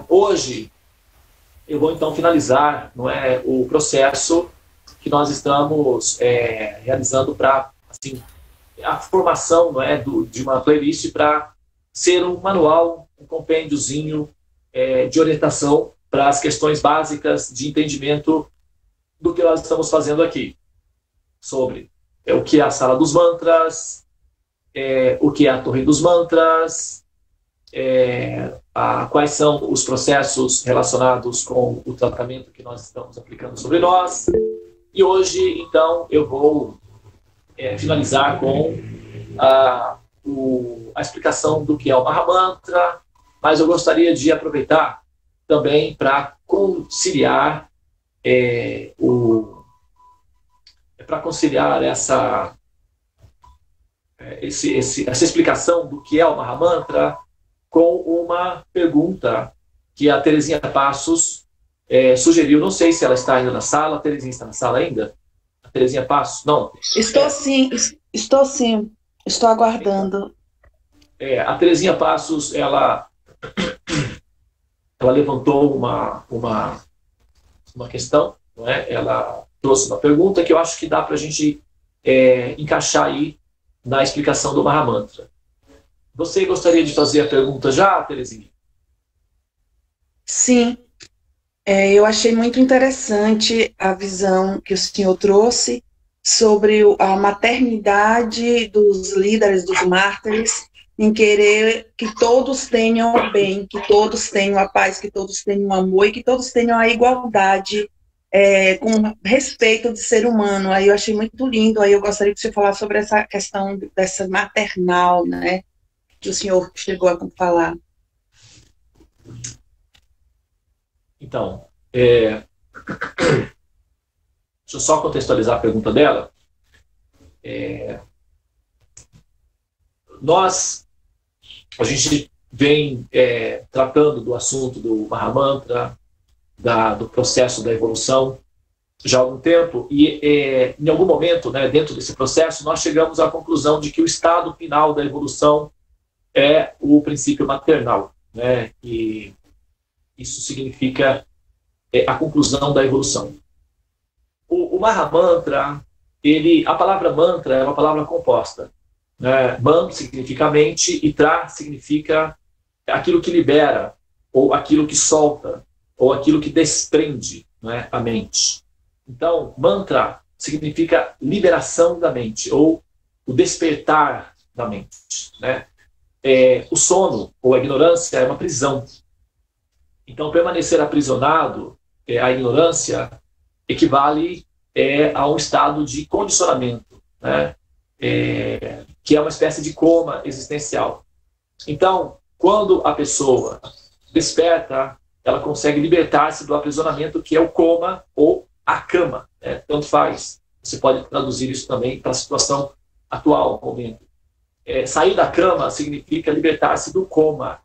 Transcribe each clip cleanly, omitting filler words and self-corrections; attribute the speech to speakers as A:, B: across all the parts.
A: Hoje eu vou então finalizar, não é, o processo que nós estamos realizando para assim, a formação, não é, de uma playlist para ser um manual, um compêndiozinho de orientação para as questões básicas de entendimento do que nós estamos fazendo aqui, sobre o que é a sala dos mantras, o que é a torre dos mantras, quais são os processos relacionados com o tratamento que nós estamos aplicando sobre nós. E hoje, então, eu vou finalizar com a explicação do que é o Mahamantra, mas eu gostaria de aproveitar também para conciliar essa explicação do que é o Mahamantra com uma pergunta que a Terezinha Passos sugeriu. Não sei se ela está ainda na sala. A Terezinha está na sala ainda? A Terezinha Passos? Não.
B: Estou sim, estou sim. Estou aguardando.
A: A Terezinha Passos, ela levantou uma questão, não é? Ela trouxe uma pergunta que eu acho que dá para a gente encaixar aí na explicação do Mahamantra. Você gostaria de fazer a pergunta já, Terezinha?
B: Sim. Eu achei muito interessante a visão que o senhor trouxe sobre a maternidade dos líderes, dos mártires, em querer que todos tenham o bem, que todos tenham a paz, que todos tenham o amor e que todos tenham a igualdade, com respeito de ser humano. Aí eu achei muito lindo. Aí eu gostaria que você falasse sobre essa questão dessa maternal, né, que o senhor chegou a falar.
A: Então, deixa eu só contextualizar a pergunta dela. A gente vem tratando do assunto do Mahamantra, do processo da evolução, já há algum tempo, e em algum momento, né, dentro desse processo, nós chegamos à conclusão de que o estado final da evolução é o princípio maternal, né, e isso significa a conclusão da evolução. O Mahamantra, a palavra mantra é uma palavra composta. Man significa mente e tra significa aquilo que libera, ou aquilo que solta, ou aquilo que desprende, né, a mente. Então, mantra significa liberação da mente, ou o despertar da mente, né? O sono, ou a ignorância, é uma prisão. Então, permanecer aprisionado, a ignorância, equivale a um estado de condicionamento, né? Que é uma espécie de coma existencial. Então, quando a pessoa desperta, ela consegue libertar-se do aprisionamento, que é o coma ou a cama, né? Tanto faz. Você pode traduzir isso também para a situação atual, momento. Sair da cama significa libertar-se do coma.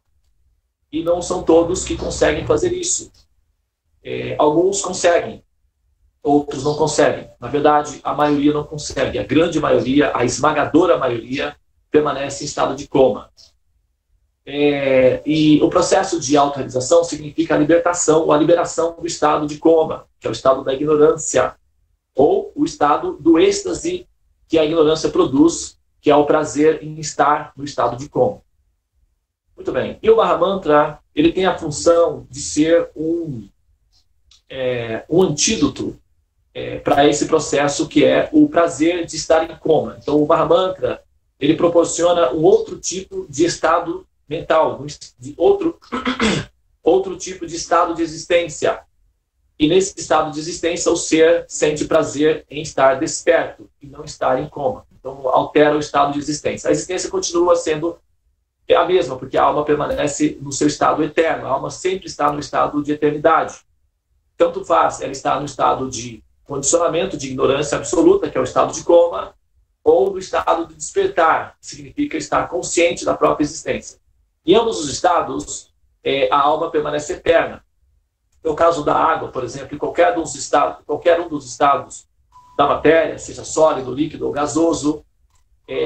A: E não são todos que conseguem fazer isso. Alguns conseguem, outros não conseguem. Na verdade, a maioria não consegue. A grande maioria, a esmagadora maioria, permanece em estado de coma. E o processo de autorrealização significa a libertação, ou a liberação do estado de coma, que é o estado da ignorância, ou o estado do êxtase que a ignorância produz, que é o prazer em estar no estado de coma. Muito bem. E o Mahamantra, ele tem a função de ser um antídoto para esse processo, que é o prazer de estar em coma. Então, o Mahamantra, ele proporciona um outro tipo de estado mental, outro tipo de estado de existência. E nesse estado de existência, o ser sente prazer em estar desperto e não estar em coma. Então, altera o estado de existência. A existência continua sendo a mesma, porque a alma permanece no seu estado eterno. A alma sempre está no estado de eternidade. Tanto faz ela estar no estado de condicionamento, de ignorância absoluta, que é o estado de coma, ou no estado de despertar, que significa estar consciente da própria existência. Em ambos os estados, a alma permanece eterna. No caso da água, por exemplo, em qualquer um dos estados da matéria, seja sólido, líquido ou gasoso,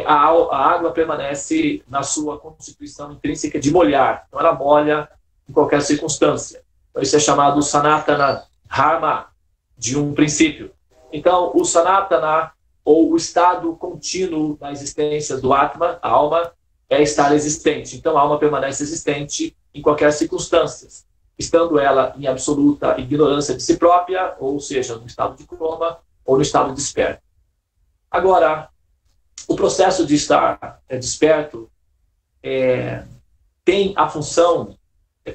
A: a água permanece na sua constituição intrínseca de molhar. Então ela molha em qualquer circunstância. Então, isso é chamado Sanatana Dharma, de um princípio. Então, o Sanatana, ou o estado contínuo da existência do Atma, a alma, é estar existente. Então, a alma permanece existente em qualquer circunstância, estando ela em absoluta ignorância de si própria, ou seja, no estado de coma, ou no estado desperto. Agora, o processo de estar desperto tem a função,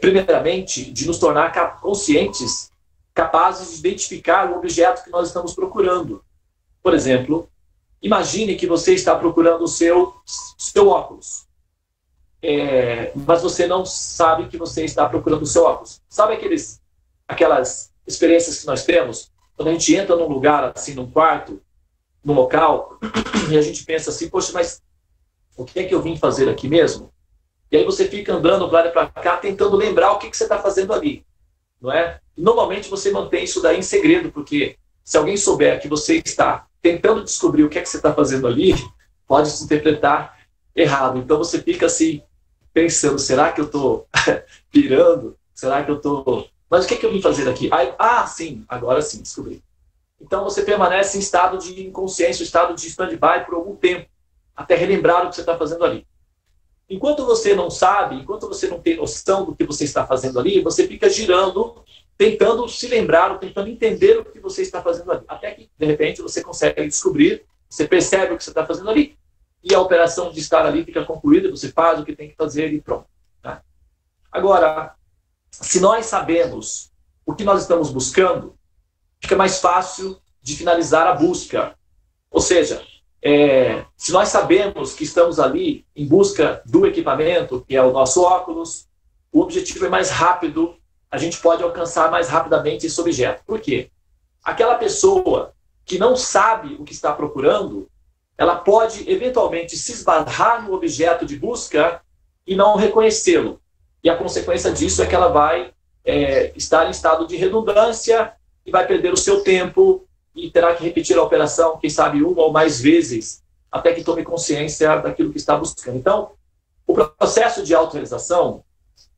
A: primeiramente, de nos tornar conscientes, capazes de identificar o objeto que nós estamos procurando. Por exemplo, imagine que você está procurando o seu óculos, mas você não sabe que você está procurando o seu óculos. Sabe aquelas experiências que nós temos? Quando a gente entra num lugar, assim, num quarto, num local, e a gente pensa assim, poxa, mas o que é que eu vim fazer aqui mesmo? E aí você fica andando para lá e para cá, tentando lembrar o que você está fazendo ali, não é? E normalmente você mantém isso daí em segredo, porque se alguém souber que você está tentando descobrir o que é que você está fazendo ali, pode se interpretar errado. Então você fica assim, pensando, será que eu estou pirando? Será que eu estou... Mas o que é que eu vim fazer aqui? Aí, sim, agora sim, descobri. Então você permanece em estado de inconsciência, estado de stand-by por algum tempo, até relembrar o que você está fazendo ali. Enquanto você não sabe, enquanto você não tem noção do que você está fazendo ali, você fica girando, tentando se lembrar, ou tentando entender o que você está fazendo ali. Até que, de repente, você consegue descobrir, você percebe o que você está fazendo ali, e a operação de estar ali fica concluída, você faz o que tem que fazer e pronto. Tá? Agora, se nós sabemos o que nós estamos buscando, fica mais fácil de finalizar a busca. Ou seja, se nós sabemos que estamos ali em busca do equipamento, que é o nosso óculos, o objetivo é mais rápido, a gente pode alcançar mais rapidamente esse objeto. Por quê? Aquela pessoa que não sabe o que está procurando, ela pode eventualmente se esbarrar no objeto de busca e não reconhecê-lo. E a consequência disso é que ela vai estar em estado de redundância e vai perder o seu tempo e terá que repetir a operação, quem sabe uma ou mais vezes, até que tome consciência daquilo que está buscando. Então, o processo de autorrealização,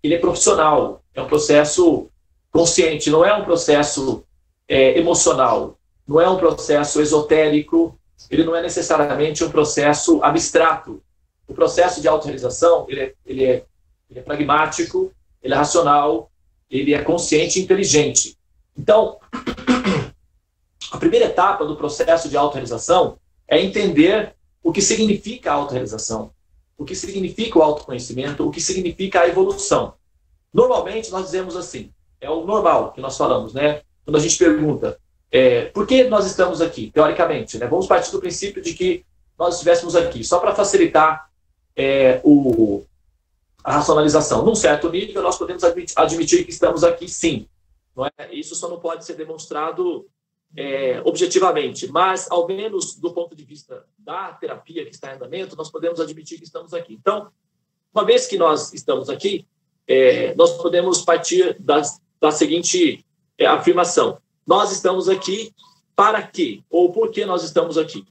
A: ele é profissional, é um processo consciente, não é um processo emocional, não é um processo esotérico, ele não é necessariamente um processo abstrato. O processo de autorrealização, ele é pragmático, ele é racional, ele é consciente e inteligente. Então, a primeira etapa do processo de autorrealização é entender o que significa a autorrealização, o que significa o autoconhecimento, o que significa a evolução. Normalmente, nós dizemos assim, é o normal que nós falamos, né? Quando a gente pergunta, por que nós estamos aqui, teoricamente, né? Vamos partir do princípio de que nós estivéssemos aqui, só para facilitar a racionalização. Num certo nível, nós podemos admitir que estamos aqui, sim. Não é? Isso só não pode ser demonstrado objetivamente, mas, ao menos do ponto de vista da terapia que está em andamento, nós podemos admitir que estamos aqui. Então, uma vez que nós estamos aqui, nós podemos partir da seguinte afirmação. Nós estamos aqui para quê? Ou por que nós estamos aqui?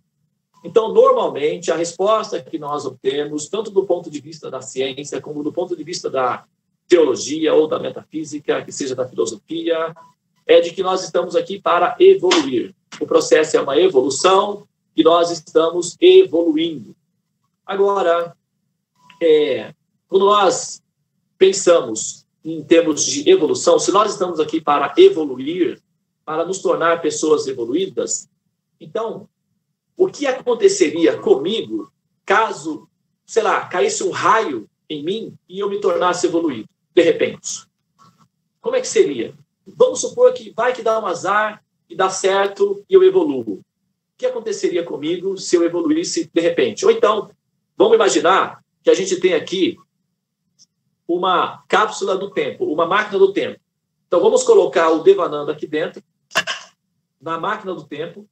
A: Então, normalmente, a resposta que nós obtemos, tanto do ponto de vista da ciência, como do ponto de vista da teologia ou da metafísica, que seja da filosofia, é de que nós estamos aqui para evoluir. O processo é uma evolução e nós estamos evoluindo. Agora, quando nós pensamos em termos de evolução, se nós estamos aqui para evoluir, para nos tornar pessoas evoluídas, então, o que aconteceria comigo caso, sei lá, caísse um raio em mim e eu me tornasse evoluído, de repente? Como é que seria? Vamos supor que vai que dá um azar e dá certo e eu evoluo. O que aconteceria comigo se eu evoluísse de repente? Ou então, vamos imaginar que a gente tem aqui uma cápsula do tempo, uma máquina do tempo. Então, vamos colocar o Devananda aqui dentro, na máquina do tempo.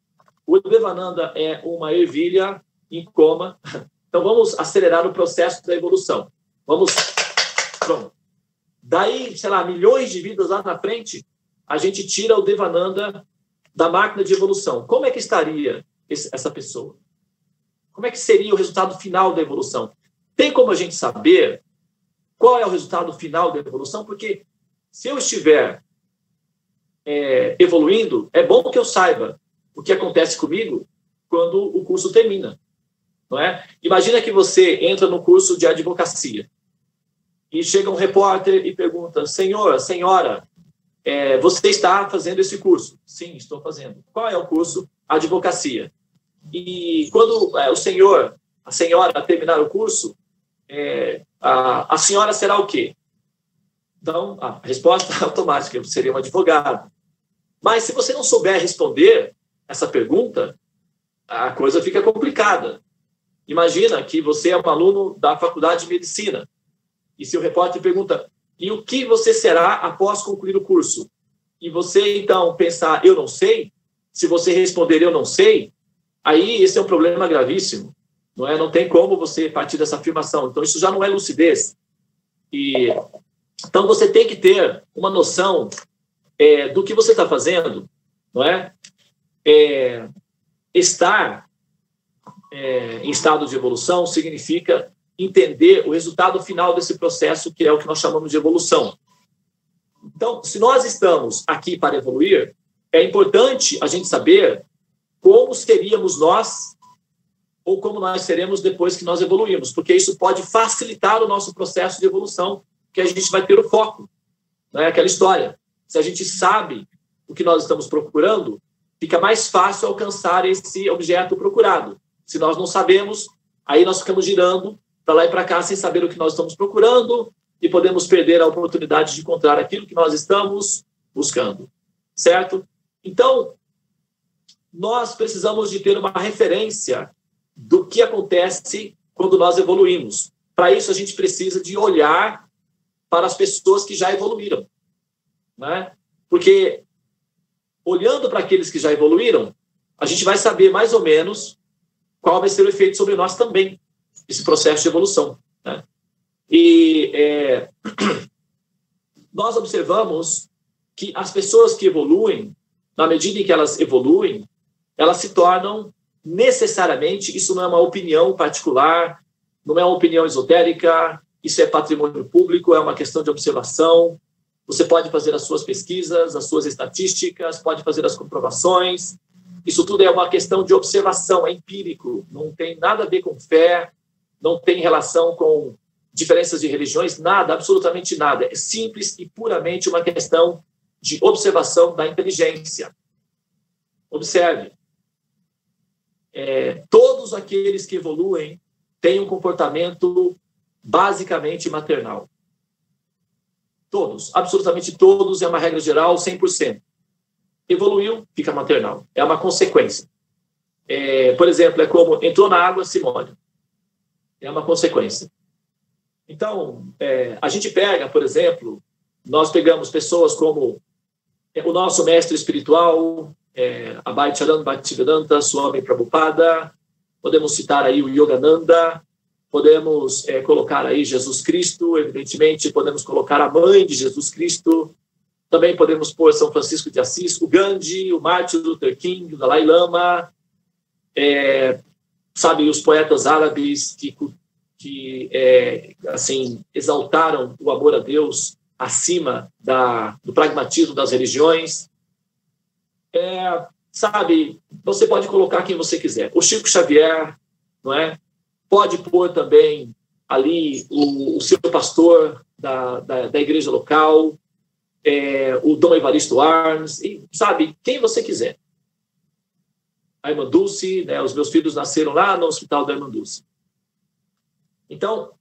A: O Devananda é uma ervilha em coma. Então, vamos acelerar o processo da evolução. Pronto. Daí, sei lá, milhões de vidas lá na frente, a gente tira o Devananda da máquina de evolução. Como é que estaria essa pessoa? Como é que seria o resultado final da evolução? Tem como a gente saber qual é o resultado final da evolução? Porque Se eu estiver evoluindo, é bom que eu saiba o que acontece comigo quando o curso termina, não é? Imagina que você entra no curso de advocacia e chega um repórter e pergunta: senhor, senhora, você está fazendo esse curso? Sim, estou fazendo. Qual é o curso? Advocacia. E quando o senhor, a senhora terminar o curso, a senhora será o quê? Então, a resposta automática, eu seria um advogado. Mas se você não souber responder essa pergunta, a coisa fica complicada. Imagina que você é um aluno da faculdade de medicina e seu repórter pergunta: e o que você será após concluir o curso? E você, então, pensar: eu não sei. Se você responder: eu não sei, aí esse é um problema gravíssimo. Não é? Não tem como você partir dessa afirmação. Então, isso já não é lucidez. Então, você tem que ter uma noção do que você está fazendo, não é? Estar em estado de evolução significa entender o resultado final desse processo, que é o que nós chamamos de evolução. Então, se nós estamos aqui para evoluir, é importante a gente saber como seríamos nós ou como nós seremos depois que nós evoluímos, porque isso pode facilitar o nosso processo de evolução, que a gente vai ter o foco, não é aquela história. Se a gente sabe o que nós estamos procurando, fica mais fácil alcançar esse objeto procurado. Se nós não sabemos, aí nós ficamos girando para lá e para cá sem saber o que nós estamos procurando e podemos perder a oportunidade de encontrar aquilo que nós estamos buscando, certo? Então, nós precisamos de ter uma referência do que acontece quando nós evoluímos. Para isso, a gente precisa de olhar para as pessoas que já evoluíram, né? Porque, olhando para aqueles que já evoluíram, a gente vai saber mais ou menos qual vai ser o efeito sobre nós também, esse processo de evolução, né? E nós observamos que as pessoas que evoluem, na medida em que elas evoluem, elas se tornam necessariamente, isso não é uma opinião particular, não é uma opinião esotérica, isso é patrimônio público, é uma questão de observação. Você pode fazer as suas pesquisas, as suas estatísticas, pode fazer as comprovações. Isso tudo é uma questão de observação, é empírico, não tem nada a ver com fé, não tem relação com diferenças de religiões, nada, absolutamente nada. É simples e puramente uma questão de observação da inteligência. Observe. Todos aqueles que evoluem têm um comportamento basicamente maternal. Todos, absolutamente todos, é uma regra geral, 100%. Evoluiu, fica maternal. É uma consequência. Por exemplo, é como entrou na água, se molha. É uma consequência. Então, a gente pega, por exemplo, nós pegamos pessoas como o nosso mestre espiritual, Abhay Charan Bhaktivedanta Swami Prabhupada, podemos citar aí o Yogananda, podemos colocar aí Jesus Cristo, evidentemente, podemos colocar a mãe de Jesus Cristo, também podemos pôr São Francisco de Assis, o Gandhi, o Martin Luther King, o Dalai Lama, sabe, os poetas árabes que assim, exaltaram o amor a Deus acima do pragmatismo das religiões. Sabe, você pode colocar quem você quiser. O Chico Xavier, não é? Pode pôr também ali o seu pastor da igreja local, o Dom Evaristo Arns, e, sabe, quem você quiser. A irmã Dulce, né, os meus filhos nasceram lá no hospital da irmã Dulce. Então,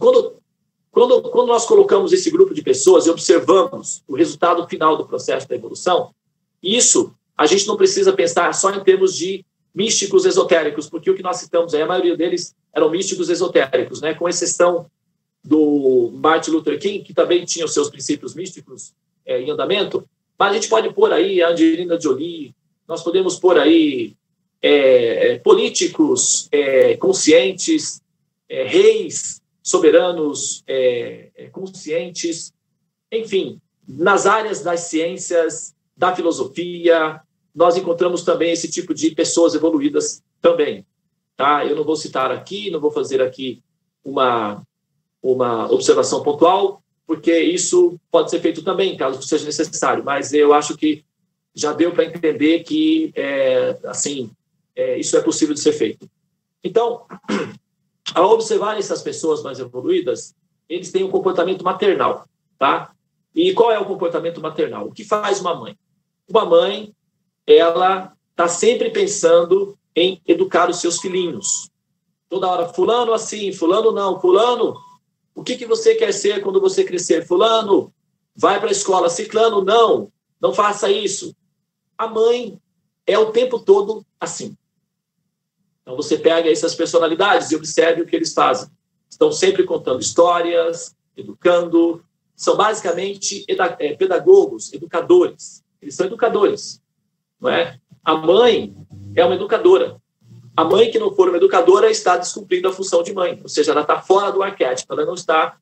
A: quando nós colocamos esse grupo de pessoas e observamos o resultado final do processo da evolução, isso a gente não precisa pensar só em termos de místicos esotéricos, porque o que nós citamos aí, a maioria deles eram místicos esotéricos, né, com exceção do Martin Luther King, que também tinha os seus princípios místicos em andamento, mas a gente pode pôr aí a Angelina Jolie, nós podemos pôr aí políticos conscientes, reis soberanos conscientes, enfim, nas áreas das ciências, da filosofia, nós encontramos também esse tipo de pessoas evoluídas também. Tá? Eu não vou citar aqui, não vou fazer aqui uma observação pontual, porque isso pode ser feito também, caso seja necessário, mas eu acho que já deu para entender que, isso é possível de ser feito. Então, ao observar essas pessoas mais evoluídas, eles têm um comportamento maternal, tá? E qual é o comportamento maternal? O que faz uma mãe? Uma mãe, ela está sempre pensando em educar os seus filhinhos. Toda hora, fulano assim, fulano não, fulano, o que você quer ser quando você crescer? Fulano, vai para a escola, ciclano, não faça isso. A mãe é o tempo todo assim. Então, você pega essas personalidades e observe o que eles fazem. Estão sempre contando histórias, educando. São basicamente pedagogos, educadores. Eles são educadores, não é? A mãe é uma educadora. A mãe que não for uma educadora está descumprindo a função de mãe. Ou seja, ela está fora do arquétipo. Ela não está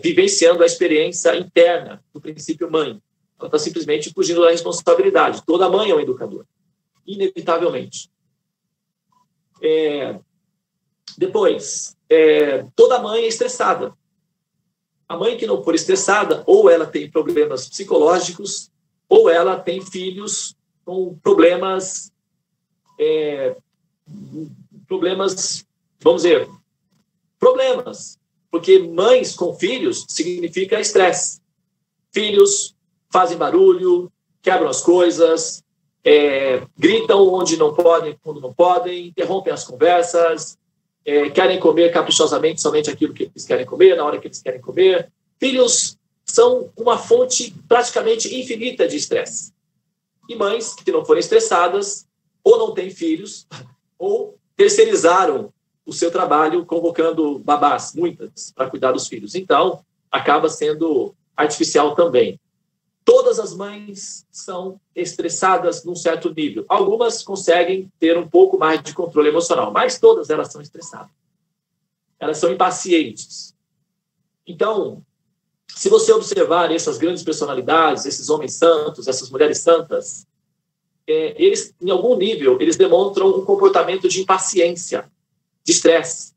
A: vivenciando a experiência interna do princípio mãe. Ela está simplesmente fugindo da responsabilidade. Toda mãe é uma educadora, inevitavelmente. Depois, toda mãe é estressada. A mãe que não for estressada, ou ela tem problemas psicológicos, ou ela tem filhos com problemas, vamos dizer, problemas. Porque mães com filhos significa estresse. Filhos fazem barulho, quebram as coisas, gritam onde não podem, quando não podem, interrompem as conversas, querem comer caprichosamente somente aquilo que eles querem comer, na hora que eles querem comer. Filhos são uma fonte praticamente infinita de estresse. E mães que não forem estressadas, ou não têm filhos, ou terceirizaram o seu trabalho convocando babás, muitas, para cuidar dos filhos. Então, acaba sendo artificial também. Todas as mães são estressadas num certo nível. Algumas conseguem ter um pouco mais de controle emocional, mas todas elas são estressadas. Elas são impacientes. Então, se você observar essas grandes personalidades, esses homens santos, essas mulheres santas, eles, em algum nível, eles demonstram um comportamento de impaciência, de estresse.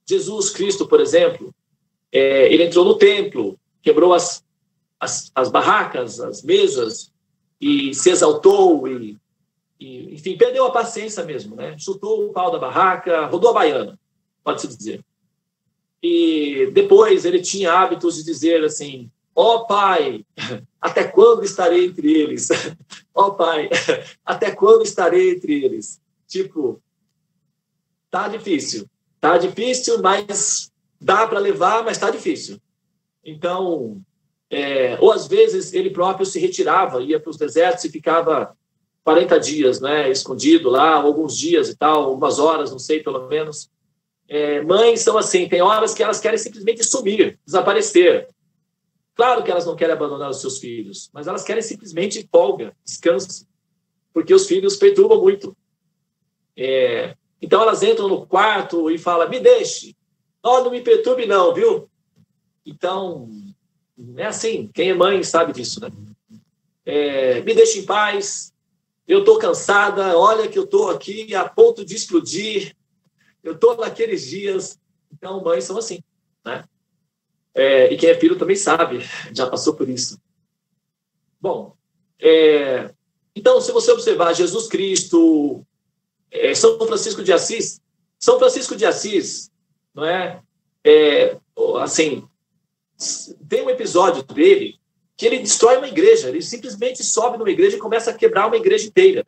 A: Jesus Cristo, por exemplo, ele entrou no templo, quebrou as barracas, as mesas, e se exaltou, enfim, perdeu a paciência mesmo, né? Chutou o pau da barraca, rodou a baiana, pode-se dizer. E depois ele tinha hábitos de dizer assim: ó Pai, até quando estarei entre eles? Ó Pai, até quando estarei entre eles? Tipo, tá difícil, mas dá para levar, mas tá difícil. Então, ou às vezes ele próprio se retirava, ia para os desertos e ficava 40 dias, né, escondido lá, alguns dias e tal, algumas horas, não sei, pelo menos. Mães são assim, tem horas que elas querem simplesmente sumir, desaparecer. Claro que elas não querem abandonar os seus filhos, mas elas querem simplesmente folga, descanso, porque os filhos perturbam muito. Então elas entram no quarto e falam: me deixe, não me perturbe não, viu? Então, é assim, quem é mãe sabe disso, né? Me deixe em paz, eu estou cansada, olha que eu estou aqui a ponto de explodir, eu estou naqueles dias. Então, mães são assim, né? E quem é filho também sabe, já passou por isso. Bom, então, se você observar Jesus Cristo, São Francisco de Assis, não é? Assim, tem um episódio dele que ele destrói uma igreja, ele simplesmente sobe numa igreja e começa a quebrar uma igreja inteira.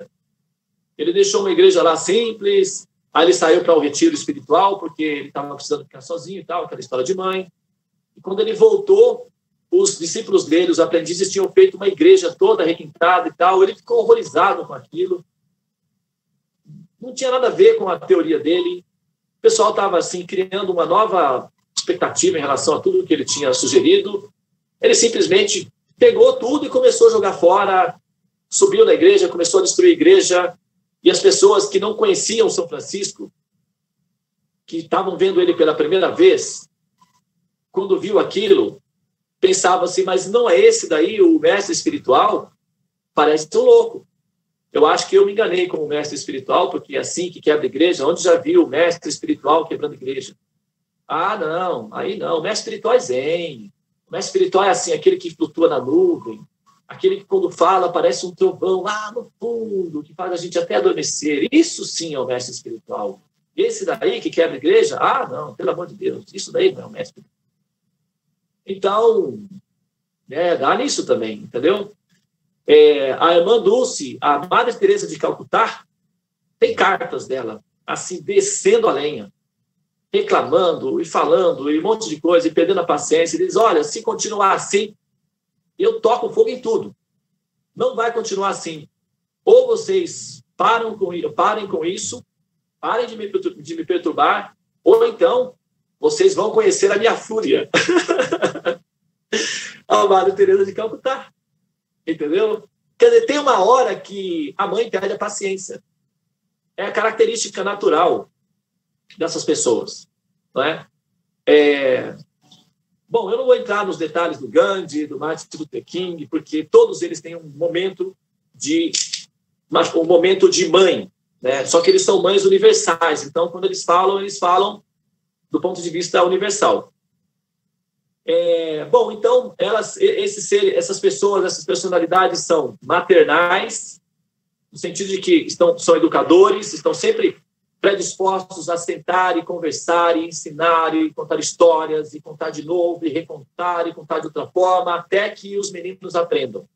A: Ele deixou uma igreja lá simples, aí ele saiu para um retiro espiritual, porque ele estava precisando ficar sozinho e tal, aquela história de mãe. E quando ele voltou, os discípulos dele, os aprendizes, tinham feito uma igreja toda requintada e tal, ele ficou horrorizado com aquilo. Não tinha nada a ver com a teoria dele. O pessoal estava assim, criando uma nova expectativa em relação a tudo que ele tinha sugerido. Ele simplesmente pegou tudo e começou a jogar fora, subiu na igreja, começou a destruir a igreja, e as pessoas que não conheciam São Francisco, que estavam vendo ele pela primeira vez, quando viu aquilo, pensavam assim: mas não é esse daí o mestre espiritual? Parece tão louco. Eu acho que eu me enganei como mestre espiritual, porque é assim que quebra a igreja. Onde já viu o mestre espiritual quebrando a igreja? Ah, não, aí não. O mestre espiritual é zen. O mestre espiritual é assim, aquele que flutua na nuvem, aquele que quando fala parece um trovão lá no fundo, que faz a gente até adormecer. Isso sim é o mestre espiritual. Esse daí que quebra a igreja, não, pelo amor de Deus, isso daí não é o mestre. Então, dá nisso também, entendeu? A irmã Dulce, a Madre Teresa de Calcutá, tem cartas dela, assim, descendo a lenha, reclamando e falando, e um monte de coisa, e perdendo a paciência, e diz, olha, se continuar assim, eu toco fogo em tudo. Não vai continuar assim. Ou vocês parem com isso, parem de me perturbar, ou então vocês vão conhecer a minha fúria. A Madre Teresa de Calcutá. Entendeu? Quer dizer, tem uma hora que a mãe perde a paciência. É a característica natural dessas pessoas. Não é? Bom, eu não vou entrar nos detalhes do Gandhi, do Martin Luther King, porque todos eles têm um momento de mãe, né? Só que eles são mães universais. Então, quando eles falam do ponto de vista universal. Bom, então, essas pessoas, essas personalidades são maternais, no sentido de que são educadores, estão sempre predispostos a sentar e conversar, e ensinar, e contar histórias, e contar de novo, e recontar, e contar de outra forma, até que os meninos aprendam.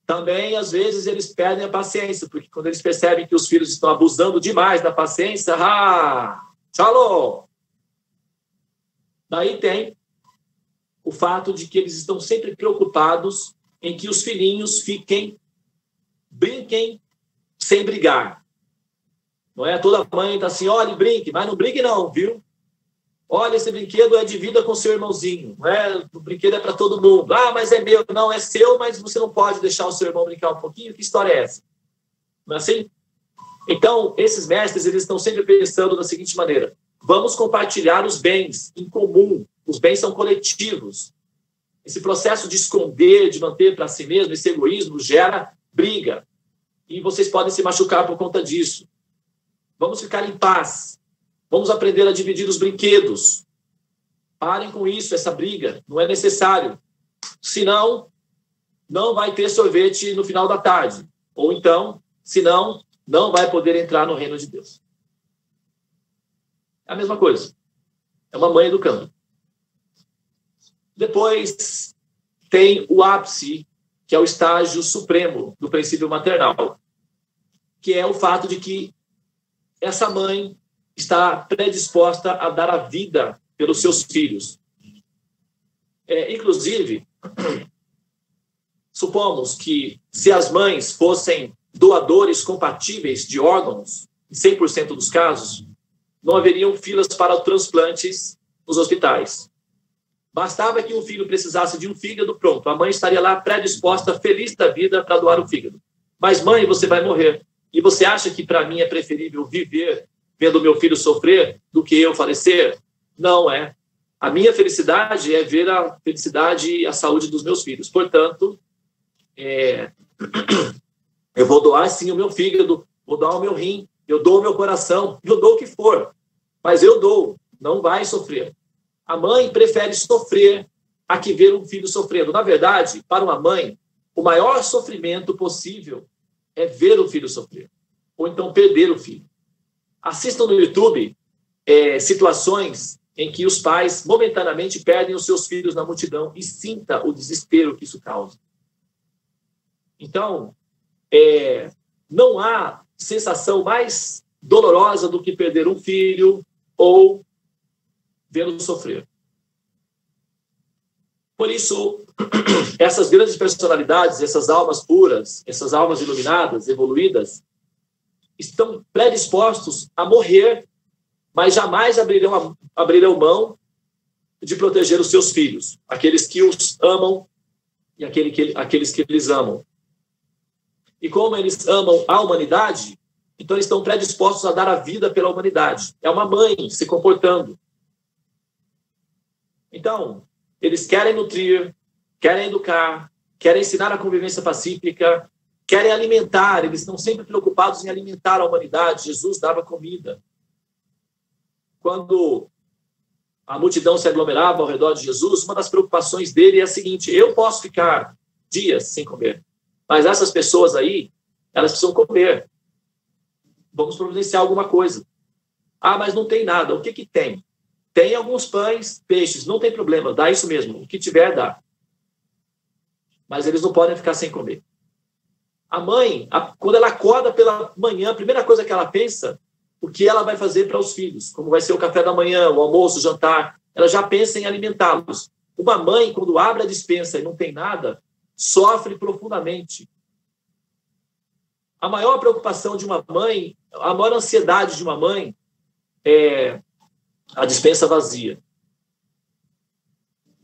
A: Também, às vezes, eles perdem a paciência, porque quando eles percebem que os filhos estão abusando demais da paciência, tchau! Daí tem o fato de que eles estão sempre preocupados em que os filhinhos brinquem sem brigar. Não é? Toda mãe está assim, olha, brinque, mas não brinque não, viu? Olha, esse brinquedo é de vida com seu irmãozinho, não é? O brinquedo é para todo mundo. Mas é meu. Não, é seu, mas você não pode deixar o seu irmão brincar um pouquinho? Que história é essa? Não é assim? Então, esses mestres, eles estão sempre pensando da seguinte maneira, vamos compartilhar os bens em comum. Os bens são coletivos. Esse processo de esconder, de manter para si mesmo, esse egoísmo gera briga. E vocês podem se machucar por conta disso. Vamos ficar em paz. Vamos aprender a dividir os brinquedos. Parem com isso, essa briga. Não é necessário. Senão, não vai ter sorvete no final da tarde. Ou então, senão, não vai poder entrar no reino de Deus. É a mesma coisa. É uma mãe educando. Depois, tem o ápice, que é o estágio supremo do princípio maternal, que é o fato de que essa mãe está predisposta a dar a vida pelos seus filhos. Inclusive, supomos que se as mães fossem doadores compatíveis de órgãos, em 100% dos casos, não haveriam filas para transplantes nos hospitais. Bastava que um filho precisasse de um fígado, pronto, a mãe estaria lá predisposta, feliz da vida, para doar o fígado. Mas, mãe, você vai morrer. E você acha que, para mim, é preferível viver vendo meu filho sofrer do que eu falecer? Não é. A minha felicidade é ver a felicidade e a saúde dos meus filhos. Portanto, eu vou doar, sim, o meu fígado, vou doar o meu rim, eu dou o meu coração, eu dou o que for. Mas eu dou, não vai sofrer. A mãe prefere sofrer a que ver um filho sofrendo. Na verdade, para uma mãe, o maior sofrimento possível é ver o filho sofrer, ou então perder o filho. Assistam no YouTube situações em que os pais momentaneamente perdem os seus filhos na multidão e sinta o desespero que isso causa. Então, não há sensação mais dolorosa do que perder um filho ou vê-lo sofrer. Por isso, essas grandes personalidades, essas almas puras, essas almas iluminadas, evoluídas, estão predispostos a morrer, mas jamais abrirão mão de proteger os seus filhos, aqueles que os amam e aqueles que eles amam. E como eles amam a humanidade, então eles estão predispostos a dar a vida pela humanidade. É uma mãe se comportando. Então, eles querem nutrir, querem educar, querem ensinar a convivência pacífica, querem alimentar, eles estão sempre preocupados em alimentar a humanidade. Jesus dava comida. Quando a multidão se aglomerava ao redor de Jesus, uma das preocupações dele é a seguinte: eu posso ficar dias sem comer, mas essas pessoas aí, elas precisam comer. Vamos providenciar alguma coisa. Ah, mas não tem nada. O que que tem? Tem alguns pães, peixes, não tem problema, dá isso mesmo. O que tiver, dá. Mas eles não podem ficar sem comer. A mãe, quando ela acorda pela manhã, a primeira coisa que ela pensa, o que ela vai fazer para os filhos, como vai ser o café da manhã, o almoço, o jantar, ela já pensa em alimentá-los. Uma mãe, quando abre a despensa e não tem nada, sofre profundamente. A maior preocupação de uma mãe, a maior ansiedade de uma mãe é a despensa vazia.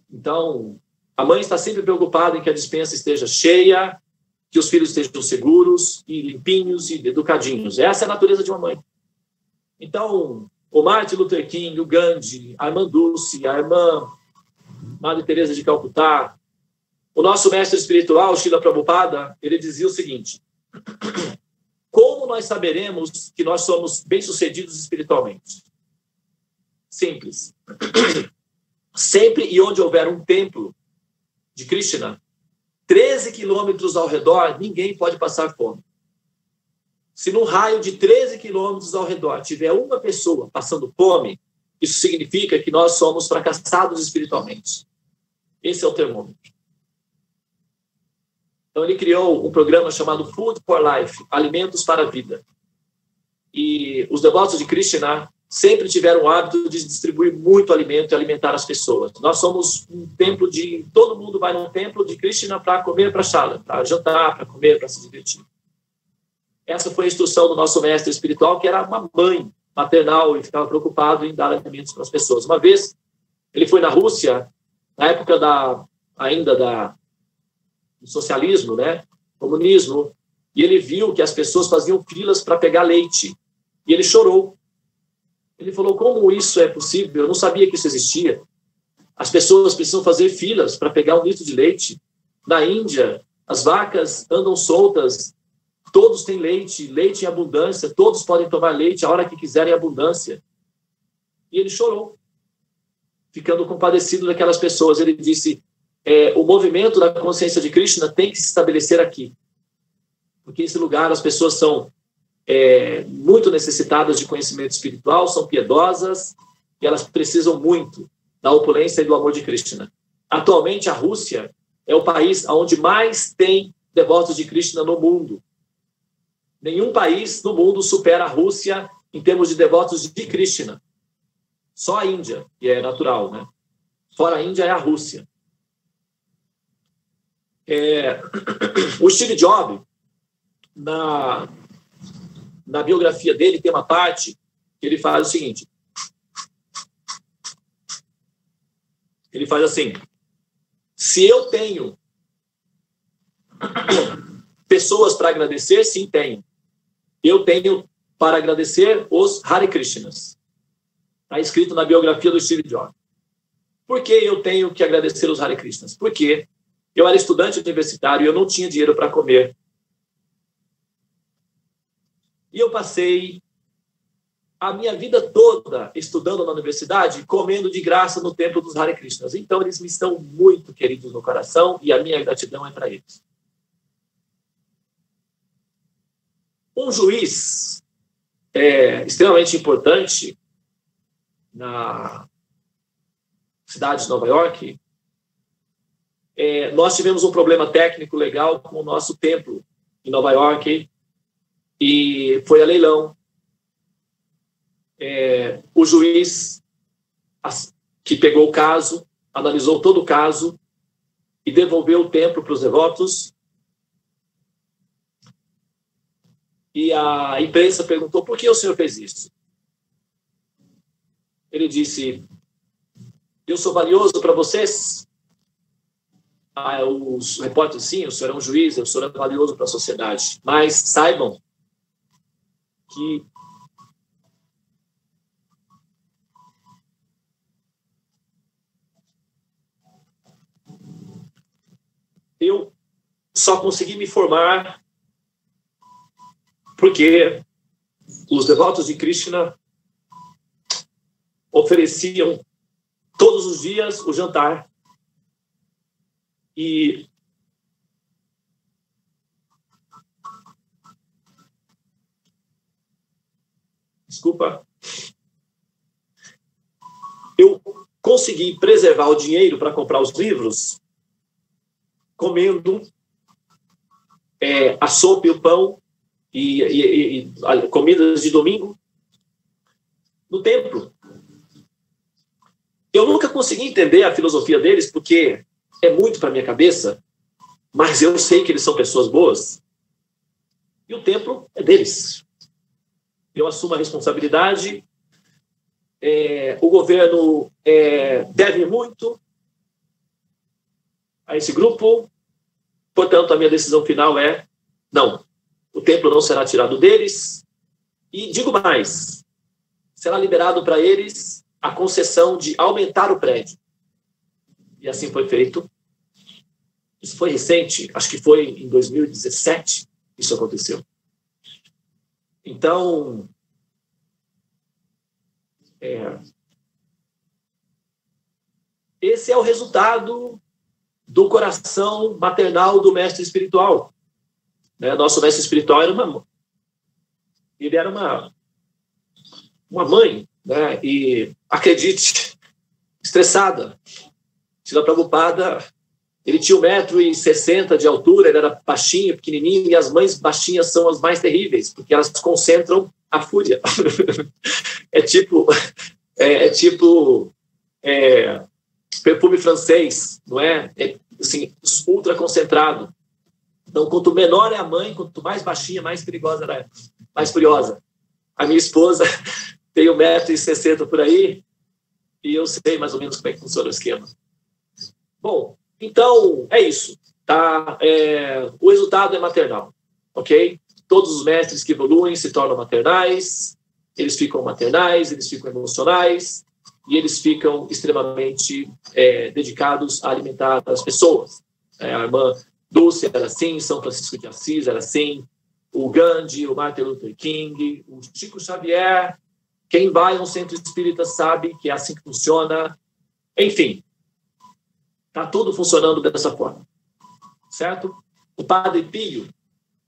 A: Então, a mãe está sempre preocupada em que a despensa esteja cheia, que os filhos estejam seguros e limpinhos e educadinhos. Essa é a natureza de uma mãe. Então, o Martin Luther King, o Gandhi, a irmã Dulce, a irmã Madre Teresa de Calcutá, o nosso mestre espiritual, Srila Prabhupada, ele dizia o seguinte: como nós saberemos que nós somos bem-sucedidos espiritualmente? Simples. Sempre e onde houver um templo de Krishna, 13 quilômetros ao redor, ninguém pode passar fome. Se num raio de 13 quilômetros ao redor tiver uma pessoa passando fome, isso significa que nós somos fracassados espiritualmente. Esse é o termômetro. Então ele criou um programa chamado Food for Life, Alimentos para a Vida. E os devotos de Krishna sempre tiveram o hábito de distribuir muito alimento e alimentar as pessoas. Nós somos um templo de... Todo mundo vai num templo de Krishna para comer para shala, para jantar, para comer, para se divertir. Essa foi a instrução do nosso mestre espiritual, que era uma mãe maternal e ficava preocupado em dar alimentos para as pessoas. Uma vez, ele foi na Rússia, na época do socialismo, né, comunismo, e ele viu que as pessoas faziam filas para pegar leite. E ele chorou. Ele falou: como isso é possível? Eu não sabia que isso existia. As pessoas precisam fazer filas para pegar 1 litro de leite. Na Índia, as vacas andam soltas, todos têm leite, leite em abundância, todos podem tomar leite a hora que quiserem em abundância. E ele chorou, ficando compadecido daquelas pessoas. Ele disse: o movimento da consciência de Krishna tem que se estabelecer aqui. Porque esse lugar as pessoas são muito necessitadas de conhecimento espiritual, são piedosas, e elas precisam muito da opulência e do amor de Krishna. Atualmente, a Rússia é o país onde mais tem devotos de Krishna no mundo. Nenhum país no mundo supera a Rússia em termos de devotos de Krishna. Só a Índia, que é natural, né? Fora a Índia é a Rússia. O Steve Jobs, na biografia dele, tem uma parte que ele faz o seguinte. Ele faz assim: se eu tenho pessoas para agradecer, sim, tenho. Eu tenho para agradecer os Hare Krishnas. Está escrito na biografia do Steve Jobs. Por que eu tenho que agradecer os Hare Krishnas? Porque eu era estudante universitário e eu não tinha dinheiro para comer. E eu passei a minha vida toda estudando na universidade, comendo de graça no templo dos Hare Krishnas. Então, eles me estão muito queridos no coração e a minha gratidão é para eles. Um juiz extremamente importante na cidade de Nova York, nós tivemos um problema técnico legal com o nosso templo em Nova York e foi a leilão. O juiz que pegou o caso, analisou todo o caso e devolveu o templo para os devotos. E a imprensa perguntou: por que o senhor fez isso? Ele disse: eu sou valioso para vocês? Os repórteres: sim, o senhor é um juiz, o senhor é valioso para a sociedade. Mas saibam que eu só consegui me formar porque os devotos de Krishna ofereciam todos os dias o jantar. E desculpa, eu consegui preservar o dinheiro para comprar os livros comendo a sopa e o pão e comidas de domingo no templo. Eu nunca consegui entender a filosofia deles, porque é muito para minha cabeça, mas eu sei que eles são pessoas boas. E o templo é deles. Eu assumo a responsabilidade. O governo deve muito a esse grupo. Portanto, a minha decisão final é: não, o templo não será tirado deles. E digo mais, será liberado para eles a concessão de aumentar o prédio. E assim foi feito. Isso foi recente, acho que foi em 2017 isso aconteceu. Então, esse é o resultado do coração maternal do mestre espiritual. Nosso mestre espiritual era uma mãe, né? E acredite, estressada. Srila Prabhupada, ele tinha 1,60 m de altura, ele era baixinho, pequenininho, e as mães baixinhas são as mais terríveis, porque elas concentram a fúria. É tipo perfume francês, não é? Assim, ultra concentrado. Então, quanto menor é a mãe, quanto mais baixinha, mais perigosa ela é, mais furiosa. A minha esposa tem 1,60 m por aí, e eu sei mais ou menos como é que funciona o esquema. Bom, então, é isso. Tá? O resultado é maternal, ok? Todos os mestres que evoluem se tornam maternais, eles ficam maternais, eles ficam emocionais, e eles ficam extremamente dedicados a alimentar as pessoas. A irmã Dulce era assim, São Francisco de Assis era assim, o Gandhi, o Martin Luther King, o Chico Xavier. Quem vai a um centro espírita sabe que é assim que funciona. Enfim, está tudo funcionando dessa forma. Certo? O Padre Pio,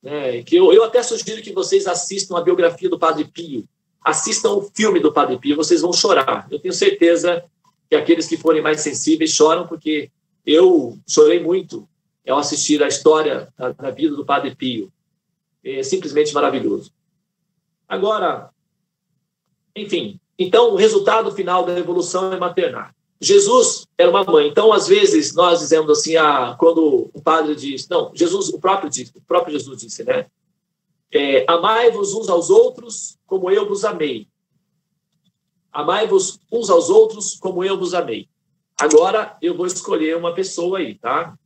A: né, que eu até sugiro que vocês assistam a biografia do Padre Pio. Assistam o filme do Padre Pio, vocês vão chorar. Eu tenho certeza que aqueles que forem mais sensíveis choram, porque eu chorei muito ao assistir a história da vida do Padre Pio. É simplesmente maravilhoso. Agora, enfim, então o resultado final da evolução é maternar. Jesus era uma mãe. Então, às vezes, nós dizemos assim, quando o padre diz... Não, Jesus, o próprio Jesus disse, né? Amai-vos uns aos outros como eu vos amei. Amai-vos uns aos outros como eu vos amei. Agora, eu vou escolher uma pessoa aí, tá?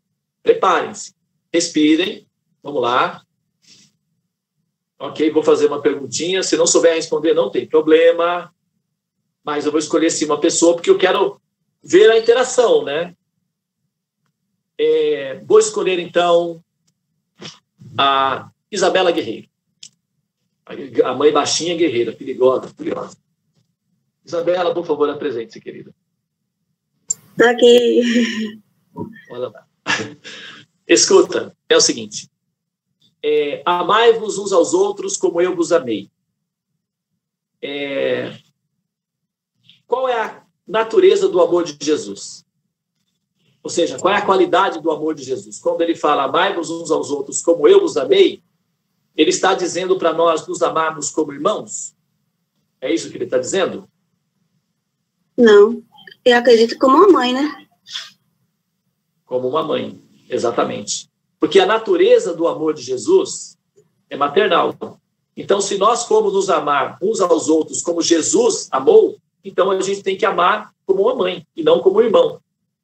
A: Preparem-se. Respirem. Vamos lá. Ok, vou fazer uma perguntinha. Se não souber responder, não tem problema. Mas eu vou escolher, sim, uma pessoa, porque eu quero ver a interação, né? Vou escolher, então, a Isabela Guerreiro. A mãe baixinha guerreira, perigosa. Isabela, por favor, apresente-se, querida.
C: Ok.
A: Olha lá. Escuta, é o seguinte. Amai-vos uns aos outros como eu vos amei. Qual é a natureza do amor de Jesus? Ou seja, qual é a qualidade do amor de Jesus? Quando ele fala, amai-vos uns aos outros como eu vos amei, ele está dizendo para nós nos amarmos como irmãos? É isso que ele está dizendo?
C: Não, eu acredito como uma mãe, né?
A: Como uma mãe, exatamente. Porque a natureza do amor de Jesus é maternal. Então, se nós formos nos amar uns aos outros como Jesus amou, então a gente tem que amar como uma mãe e não como um irmão.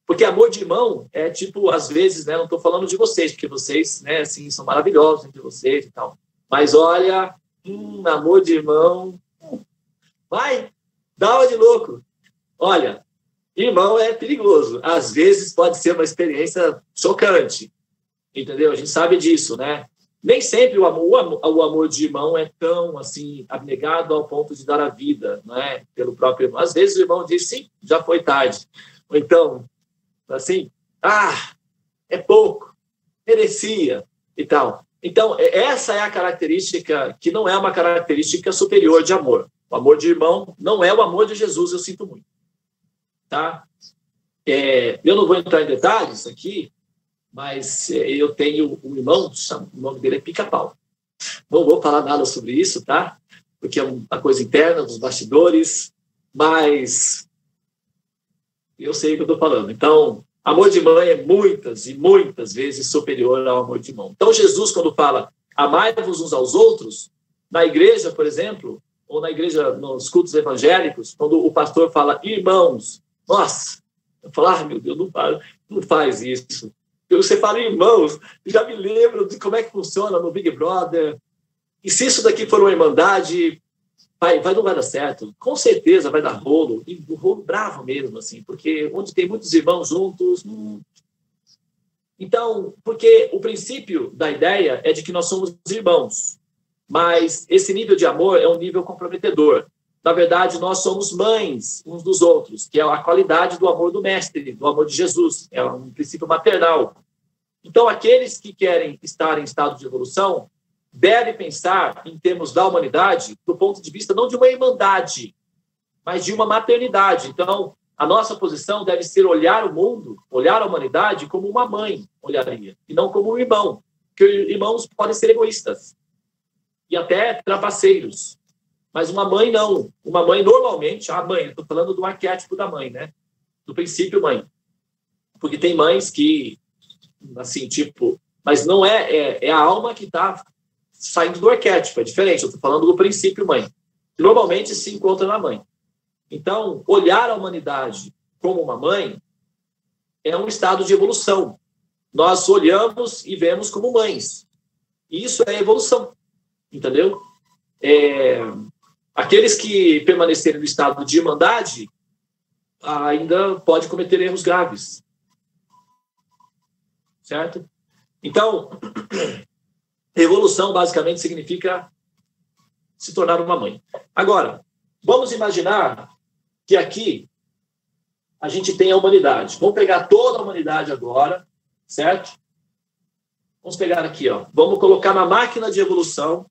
A: Porque amor de irmão é tipo, às vezes, né, não estou falando de vocês, porque vocês, né, assim, são maravilhosos entre vocês e tal. Mas olha, amor de irmão, vai, dá uma de louco. Olha, irmão é perigoso. Às vezes pode ser uma experiência chocante, entendeu? A gente sabe disso, né? Nem sempre o amor de irmão é tão assim abnegado ao ponto de dar a vida, não é? Pelo próprio irmão. Às vezes o irmão diz, sim, já foi tarde. Ou então, assim, é pouco, merecia e tal. Então, essa é a característica que não é uma característica superior de amor. O amor de irmão não é o amor de Jesus, eu sinto muito. Tá? Eu não vou entrar em detalhes aqui, mas eu tenho um irmão, o nome dele é Pica-Pau. Não vou falar nada sobre isso, tá? Porque é uma coisa interna dos bastidores, mas eu sei o que eu estou falando. Então, amor de mãe é muitas e muitas vezes superior ao amor de irmão. Então, Jesus, quando fala amai-vos uns aos outros, na igreja, por exemplo, ou na igreja, nos cultos evangélicos, quando o pastor fala irmãos, nossa, eu falo, meu Deus, não faz isso. Você fala irmãos, já me lembro de como é que funciona no Big Brother. E se isso daqui for uma irmandade, não vai dar certo. Com certeza vai dar rolo, e rolo bravo mesmo, assim, porque onde tem muitos irmãos juntos. Então, porque o princípio da ideia é de que nós somos irmãos, mas esse nível de amor é um nível comprometedor. Na verdade, nós somos mães uns dos outros, que é a qualidade do amor do Mestre, do amor de Jesus. É um princípio maternal. Então, aqueles que querem estar em estado de evolução devem pensar em termos da humanidade do ponto de vista não de uma irmandade, mas de uma maternidade. Então, a nossa posição deve ser olhar o mundo, olhar a humanidade como uma mãe olharia, e não como um irmão. Porque irmãos podem ser egoístas e até trapaceiros. Mas uma mãe não. Uma mãe, normalmente, a mãe, estou falando do arquétipo da mãe, né? Do princípio mãe. Porque tem mães que, assim, tipo... Mas não é a alma que está saindo do arquétipo, é diferente. Eu estou falando do princípio mãe. Normalmente se encontra na mãe. Então, olhar a humanidade como uma mãe é um estado de evolução. Nós olhamos e vemos como mães. E isso é evolução. Entendeu? Aqueles que permanecerem no estado de irmandade ainda podem cometer erros graves. Certo? Então, evolução basicamente significa se tornar uma mãe. Agora, vamos imaginar que aqui a gente tem a humanidade. Vamos pegar toda a humanidade agora, certo? Vamos pegar aqui, ó. Vamos colocar na máquina de evolução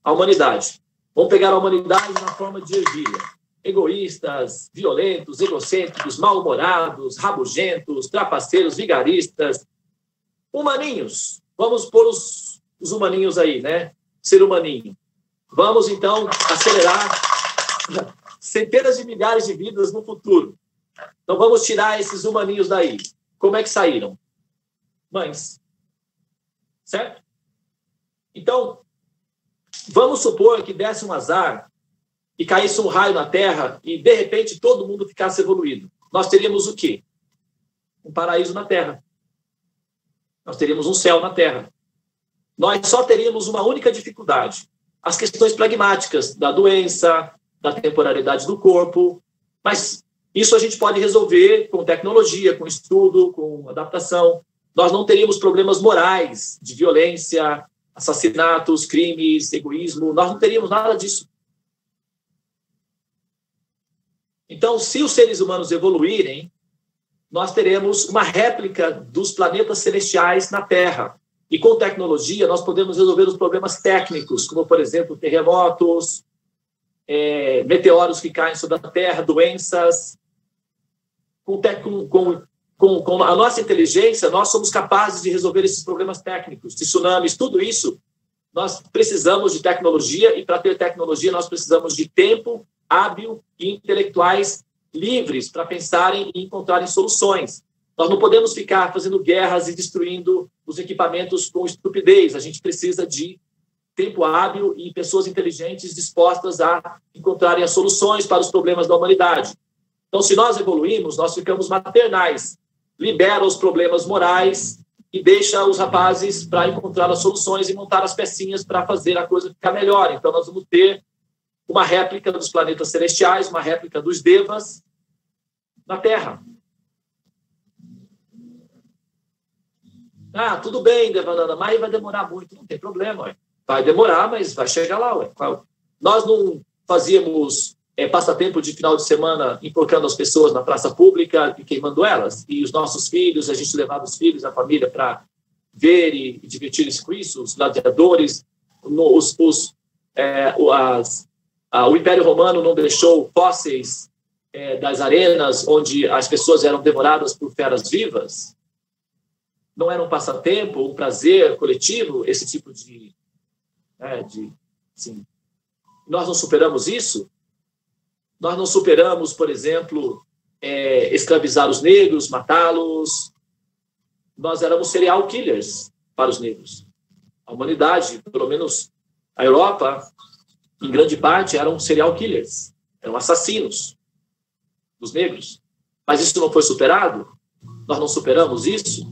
A: a humanidade. Vamos pegar a humanidade na forma de ervilha. Egoístas, violentos, egocêntricos, mal-humorados, rabugentos, trapaceiros, vigaristas, humaninhos. Vamos pôr os humaninhos aí, né? Ser humaninho. Vamos, então, acelerar centenas de milhares de vidas no futuro. Então, vamos tirar esses humaninhos daí. Como é que saíram? Mães. Certo? Então, vamos supor que desse um azar e caísse um raio na Terra e, de repente, todo mundo ficasse evoluído. Nós teríamos o quê? Um paraíso na Terra. Nós teríamos um céu na Terra. Nós só teríamos uma única dificuldade. As questões pragmáticas da doença, da temporalidade do corpo. Mas isso a gente pode resolver com tecnologia, com estudo, com adaptação. Nós não teríamos problemas morais de violência, assassinatos, crimes, egoísmo. Nós não teríamos nada disso. Então, se os seres humanos evoluírem, nós teremos uma réplica dos planetas celestiais na Terra. E com tecnologia, nós podemos resolver os problemas técnicos, como, por exemplo, terremotos, meteoros que caem sobre a Terra, doenças. Com a nossa inteligência, nós somos capazes de resolver esses problemas técnicos, de tsunamis, tudo isso. Nós precisamos de tecnologia, e para ter tecnologia, nós precisamos de tempo hábil e intelectuais livres para pensarem e encontrarem soluções. Nós não podemos ficar fazendo guerras e destruindo os equipamentos com estupidez. A gente precisa de tempo hábil e pessoas inteligentes dispostas a encontrarem as soluções para os problemas da humanidade. Então, se nós evoluímos, nós ficamos maternais. Libera os problemas morais e deixa os rapazes para encontrar as soluções e montar as pecinhas para fazer a coisa ficar melhor. Então, nós vamos ter uma réplica dos planetas celestiais, uma réplica dos devas na Terra. Ah, tudo bem, Devananda, mas vai demorar muito. Não tem problema, ué. Vai demorar, mas vai chegar lá, ué. Nós não fazíamos passatempo de final de semana enforcando as pessoas na praça pública e queimando elas. E os nossos filhos, a gente levava os filhos, a família, para ver e divertir-se com isso, os gladiadores, o Império Romano não deixou fósseis das arenas onde as pessoas eram devoradas por feras vivas. Não era um passatempo, um prazer coletivo, esse tipo de assim, nós não superamos isso? Nós não superamos, por exemplo, escravizar os negros, matá-los. Nós éramos serial killers para os negros. A humanidade, pelo menos a Europa, em grande parte, eram serial killers, eram assassinos dos negros. Mas isso não foi superado? Nós não superamos isso?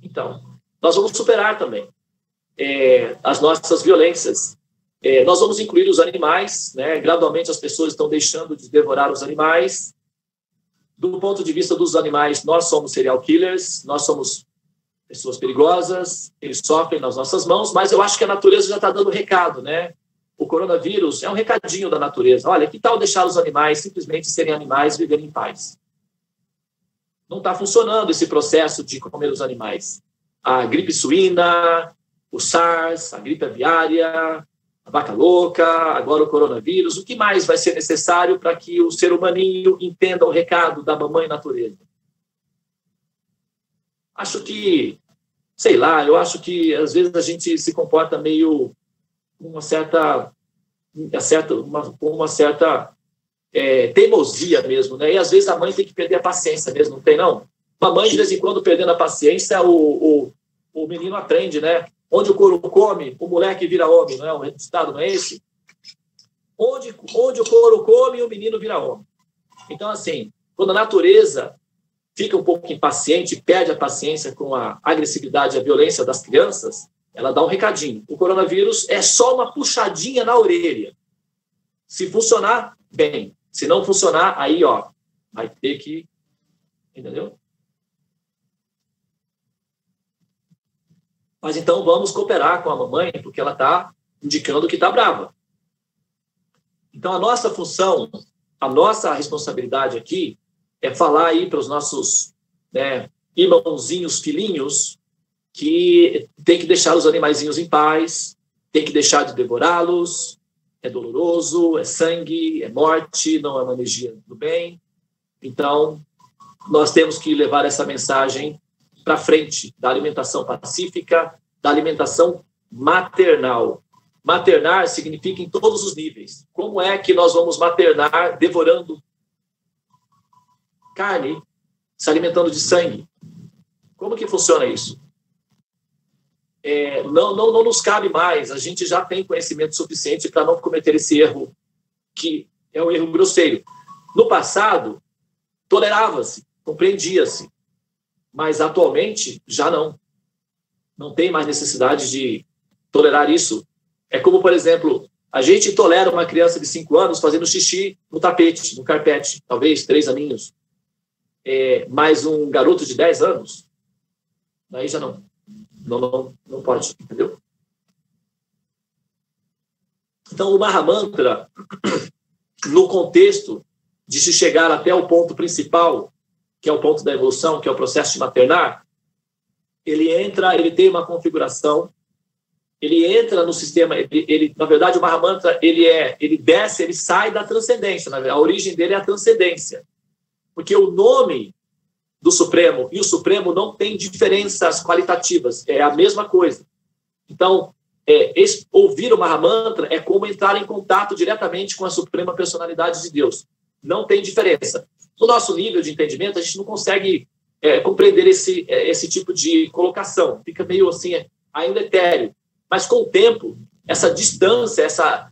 A: Então, nós vamos superar também as nossas violências. Nós vamos incluir os animais, né? Gradualmente as pessoas estão deixando de devorar os animais. Do ponto de vista dos animais, nós somos serial killers, nós somos pessoas perigosas, eles sofrem nas nossas mãos, mas eu acho que a natureza já está dando recado, né? O coronavírus é um recadinho da natureza. Olha, que tal deixar os animais simplesmente serem animais e viverem em paz? Não está funcionando esse processo de comer os animais. A gripe suína, o SARS, a gripe aviária, a vaca louca, agora o coronavírus. O que mais vai ser necessário para que o ser humaninho entenda o recado da mamãe natureza? Acho que, sei lá, eu acho que às vezes a gente se comporta meio com uma certa teimosia mesmo, né? E às vezes a mãe tem que perder a paciência mesmo, não tem não? Uma mãe, de vez em quando, perdendo a paciência, o menino aprende, né? Onde o couro come, o moleque vira homem, não é? O resultado não é esse? Onde o couro come, o menino vira homem. Então, assim, quando a natureza fica um pouco impaciente, perde a paciência com a agressividade e a violência das crianças, ela dá um recadinho. O coronavírus é só uma puxadinha na orelha. Se funcionar, bem. Se não funcionar, aí, ó, vai ter que... Entendeu? Mas então vamos cooperar com a mamãe, porque ela está indicando que está brava. Então a nossa função, a nossa responsabilidade aqui é falar aí para os nossos irmãozinhos, filhinhos, que tem que deixar os animaizinhos em paz, tem que deixar de devorá-los, é doloroso, é sangue, é morte, não é uma energia do bem. Então, nós temos que levar essa mensagem para frente da alimentação pacífica, da alimentação maternal. Maternar significa em todos os níveis. Como é que nós vamos maternar devorando carne, se alimentando de sangue? Como que funciona isso? Não nos cabe mais. A gente já tem conhecimento suficiente para não cometer esse erro, que é um erro grosseiro. No passado, tolerava-se, compreendia-se. Mas, atualmente, já não. Não tem mais necessidade de tolerar isso. É como, por exemplo, a gente tolera uma criança de 5 anos fazendo xixi no tapete, no carpete, talvez 3 aninhos. Mas um garoto de 10 anos, aí já não pode, entendeu? Então, o Mahamantra, no contexto de se chegar até o ponto principal, que é o ponto da evolução, que é o processo de maternar, ele tem uma configuração, ele entra no sistema, na verdade, o Mahamantra, ele desce, ele sai da transcendência, a origem dele é a transcendência, porque o nome do Supremo e o Supremo não tem diferenças qualitativas, é a mesma coisa. Então, ouvir o Mahamantra é como entrar em contato diretamente com a Suprema Personalidade de Deus. Não tem diferença. No nosso nível de entendimento, a gente não consegue compreender esse tipo de colocação. Fica meio assim, ainda etéreo. Mas, com o tempo, essa distância, essa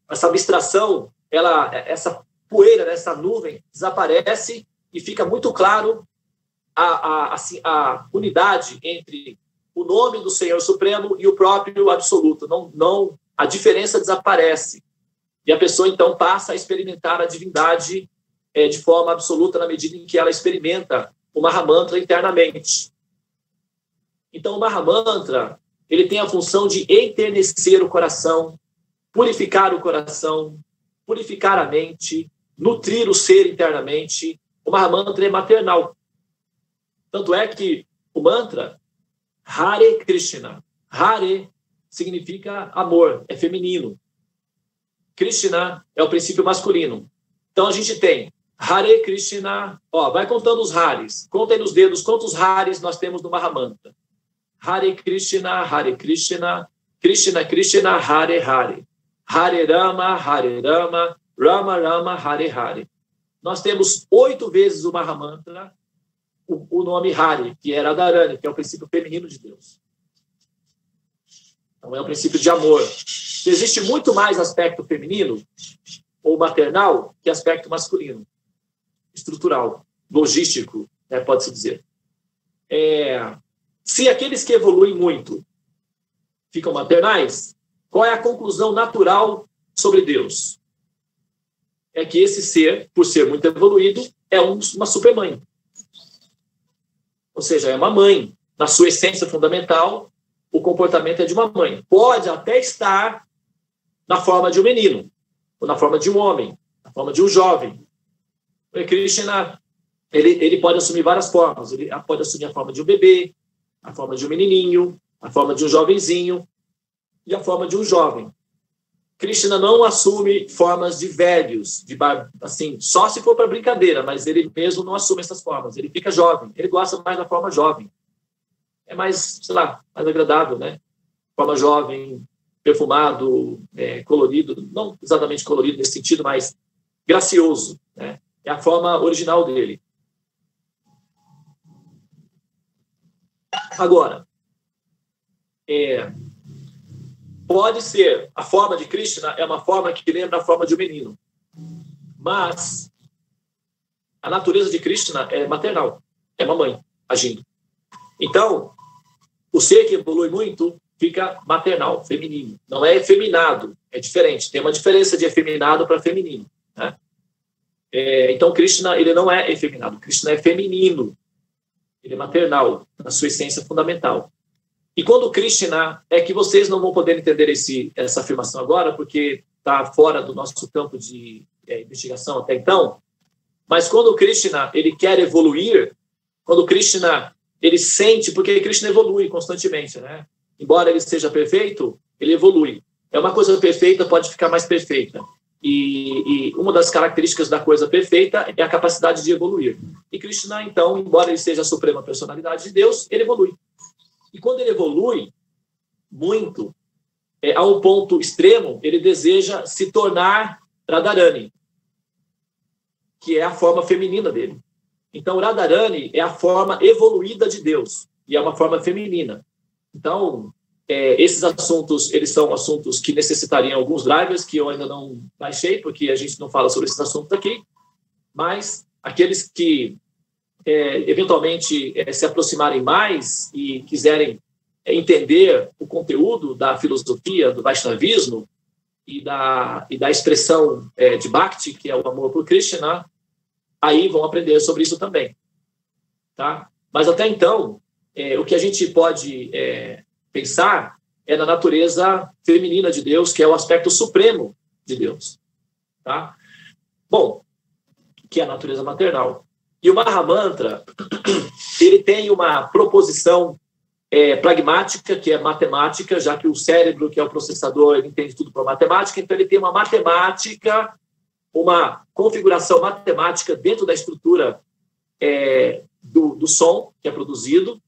A: abstração, essa poeira, essa nuvem, desaparece e fica muito claro a unidade entre o nome do Senhor Supremo e o próprio Absoluto. A diferença desaparece. E a pessoa, então, passa a experimentar a divindade de forma absoluta na medida em que ela experimenta o Mahamantra internamente. Então, o Mahamantra, ele tem a função de enternecer o coração, purificar o coração, purificar a mente, nutrir o ser internamente. O Mahamantra é maternal. Tanto é que o mantra Hare Krishna. Hare significa amor, é feminino. Krishna é o princípio masculino. Então a gente tem Hare Krishna, vai contando os Hares. Conta aí nos dedos quantos Hares nós temos no Mahamantra. Hare Krishna, Krishna Krishna, Hare Hare. Hare Rama, Rama Rama, Hare Hare. Nós temos 8 vezes o Mahamantra, o nome Hare, que é Radharani, que é o princípio feminino de Deus. Então é o princípio de amor. Existe muito mais aspecto feminino ou maternal que aspecto masculino, estrutural, logístico, pode-se dizer. Se aqueles que evoluem muito ficam maternais, qual é a conclusão natural sobre Deus? É que esse ser, por ser muito evoluído, é uma supermãe. Ou seja, é uma mãe. Na sua essência fundamental, o comportamento é de uma mãe. Pode até estar na forma de um menino, ou na forma de um homem, na forma de um jovem. O Krishna, ele pode assumir várias formas. Ele pode assumir a forma de um bebê, a forma de um menininho, a forma de um jovenzinho e a forma de um jovem. Krishna não assume formas de velhos, assim, só se for para brincadeira, mas ele mesmo não assume essas formas. Ele fica jovem, ele gosta mais da forma jovem. É mais, mais agradável, né? Forma jovem, perfumado, colorido, não exatamente colorido nesse sentido, mas gracioso, né? É a forma original dele. Agora, pode ser, a forma de Krishna é uma forma que lembra a forma de um menino. Mas a natureza de Krishna é maternal. É uma mãe agindo. Então, o ser que evolui muito fica maternal, feminino. Não é efeminado, é diferente. Tem uma diferença de efeminado para feminino, né? Então, Krishna, ele não é efeminado. Krishna é feminino. Ele é maternal, na sua essência fundamental. E quando Krishna, é que vocês não vão poder entender essa afirmação agora, porque está fora do nosso campo de investigação até então, mas quando Krishna, ele quer evoluir, quando Krishna, ele sente, porque Krishna evolui constantemente, né? Embora ele seja perfeito, ele evolui. Uma coisa perfeita pode ficar mais perfeita. E uma das características da coisa perfeita é a capacidade de evoluir. E Krishna, então, embora ele seja a suprema personalidade de Deus, ele evolui. E quando ele evolui muito, a um ponto extremo, ele deseja se tornar Radharani, que é a forma feminina dele. Então, Radharani é a forma evoluída de Deus, e é uma forma feminina. Então, esses assuntos, eles são assuntos que necessitariam alguns drivers, que eu ainda não baixei, porque a gente não fala sobre esses assuntos aqui, mas aqueles que eventualmente se aproximarem mais e quiserem entender o conteúdo da filosofia do Vaishnavismo e da expressão de Bhakti, que é o amor por Krishna, aí vão aprender sobre isso também. Tá? Mas até então, o que a gente pode pensar é na natureza feminina de Deus, que é o aspecto supremo de Deus. Tá? Bom, que é a natureza maternal. E o Mahamantra, ele tem uma proposição pragmática, que é matemática, já que o cérebro, que é o processador, ele entende tudo por matemática, então ele tem uma matemática, uma configuração matemática dentro da estrutura do som que é produzido,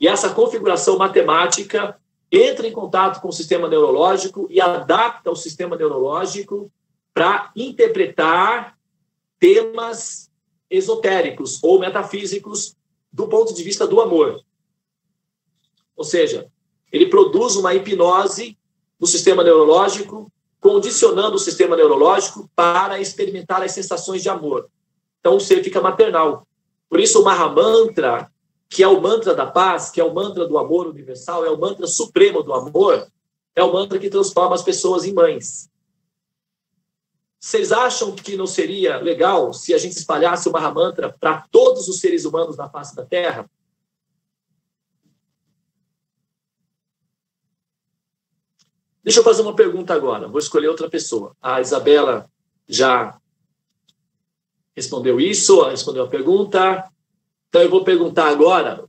A: e essa configuração matemática entra em contato com o sistema neurológico e adapta o sistema neurológico para interpretar temas esotéricos ou metafísicos do ponto de vista do amor. Ou seja, ele produz uma hipnose no sistema neurológico, condicionando o sistema neurológico para experimentar as sensações de amor. Então, o ser fica maternal. Por isso, o Mahamantra, que é o mantra da paz, que é o mantra do amor universal, é o mantra supremo do amor, é o mantra que transforma as pessoas em mães. Vocês acham que não seria legal se a gente espalhasse o Mahamantra para todos os seres humanos na face da Terra? Deixa eu fazer uma pergunta agora. Vou escolher outra pessoa. A Isabela já respondeu isso, respondeu a pergunta. Então, eu vou perguntar agora.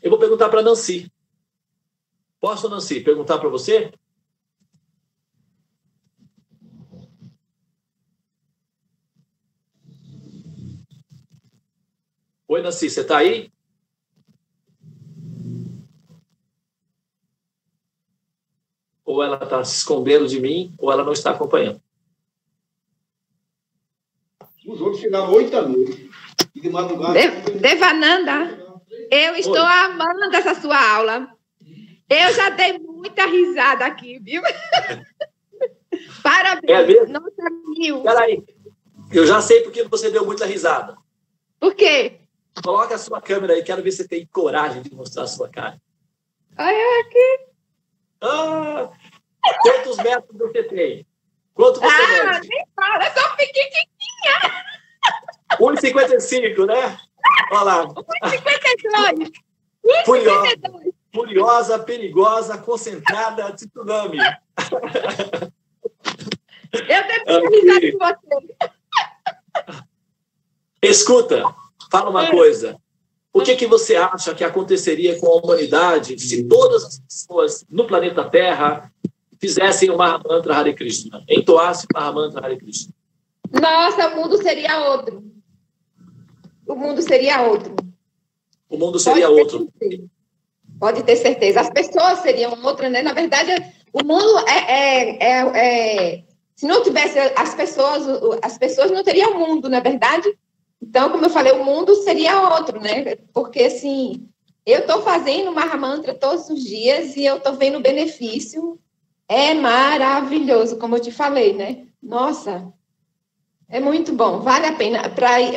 A: Eu vou perguntar para a Nancy. Posso, Nancy, perguntar para você? Oi, Nancy, você está aí? Ou ela está se escondendo de mim, ou ela não está acompanhando.
D: Os outros chegavam 8 da noite. E de madrugada...
E: Devananda, eu estou amando essa sua aula. Eu já dei muita risada aqui, viu? Parabéns.
A: É mesmo?
E: Nossa, mil.
A: Peraí, eu já sei por que você deu muita risada.
E: Por quê?
A: Coloca a sua câmera aí, quero ver se você tem coragem de mostrar a sua cara.
E: Olha aqui.
A: Quantos metros você tem? Quanto você mede?
E: Nem fala, eu sou pequenininha.
A: 1,55, né? Olha lá.
E: 1,52.
A: Furiosa, perigosa, concentrada, tsunami.
E: Eu devo risada com você.
A: Escuta, fala uma coisa. O que você acha que aconteceria com a humanidade se todas as pessoas no planeta Terra fizessem o Mahamantra Hare Krishna, entoassem o Mahamantra Hare Krishna?
E: Nossa, o mundo seria outro. O mundo seria outro.
A: O mundo seria outro.
E: Pode ter certeza. As pessoas seriam outras, né? Na verdade, o mundo se não tivesse as pessoas não teriam mundo, na verdade. Então, como eu falei, o mundo seria outro, né? Porque, assim, eu estou fazendo Mahamantra todos os dias e eu estou vendo o benefício. É maravilhoso, como eu te falei, né? Nossa, é muito bom, vale a pena.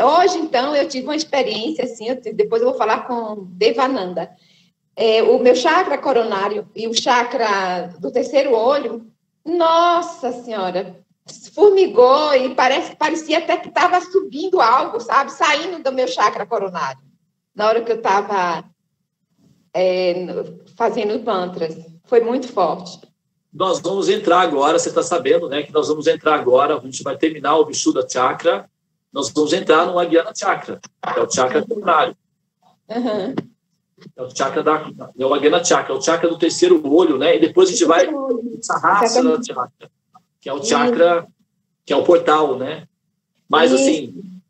E: Hoje, então, eu tive uma experiência, assim, depois eu vou falar com Devananda. O meu chakra coronário e o chakra do terceiro olho, nossa senhora, formigou e parecia até que estava subindo algo, sabe? Saindo do meu chakra coronário, na hora que eu estava fazendo mantras. Foi muito forte.
A: Nós vamos entrar agora, você está sabendo, né? Que nós vamos entrar agora, a gente vai terminar o Vishuddha Chakra, nós vamos entrar no Agyana Chakra, é o chakra coronário.
E: Uhum.
A: É o chakra é o Agyana Chakra, é o chakra do terceiro olho, né? E depois a gente vai no Sahasrara Chakra, que é o chakra, que é o portal, né? Mas, assim,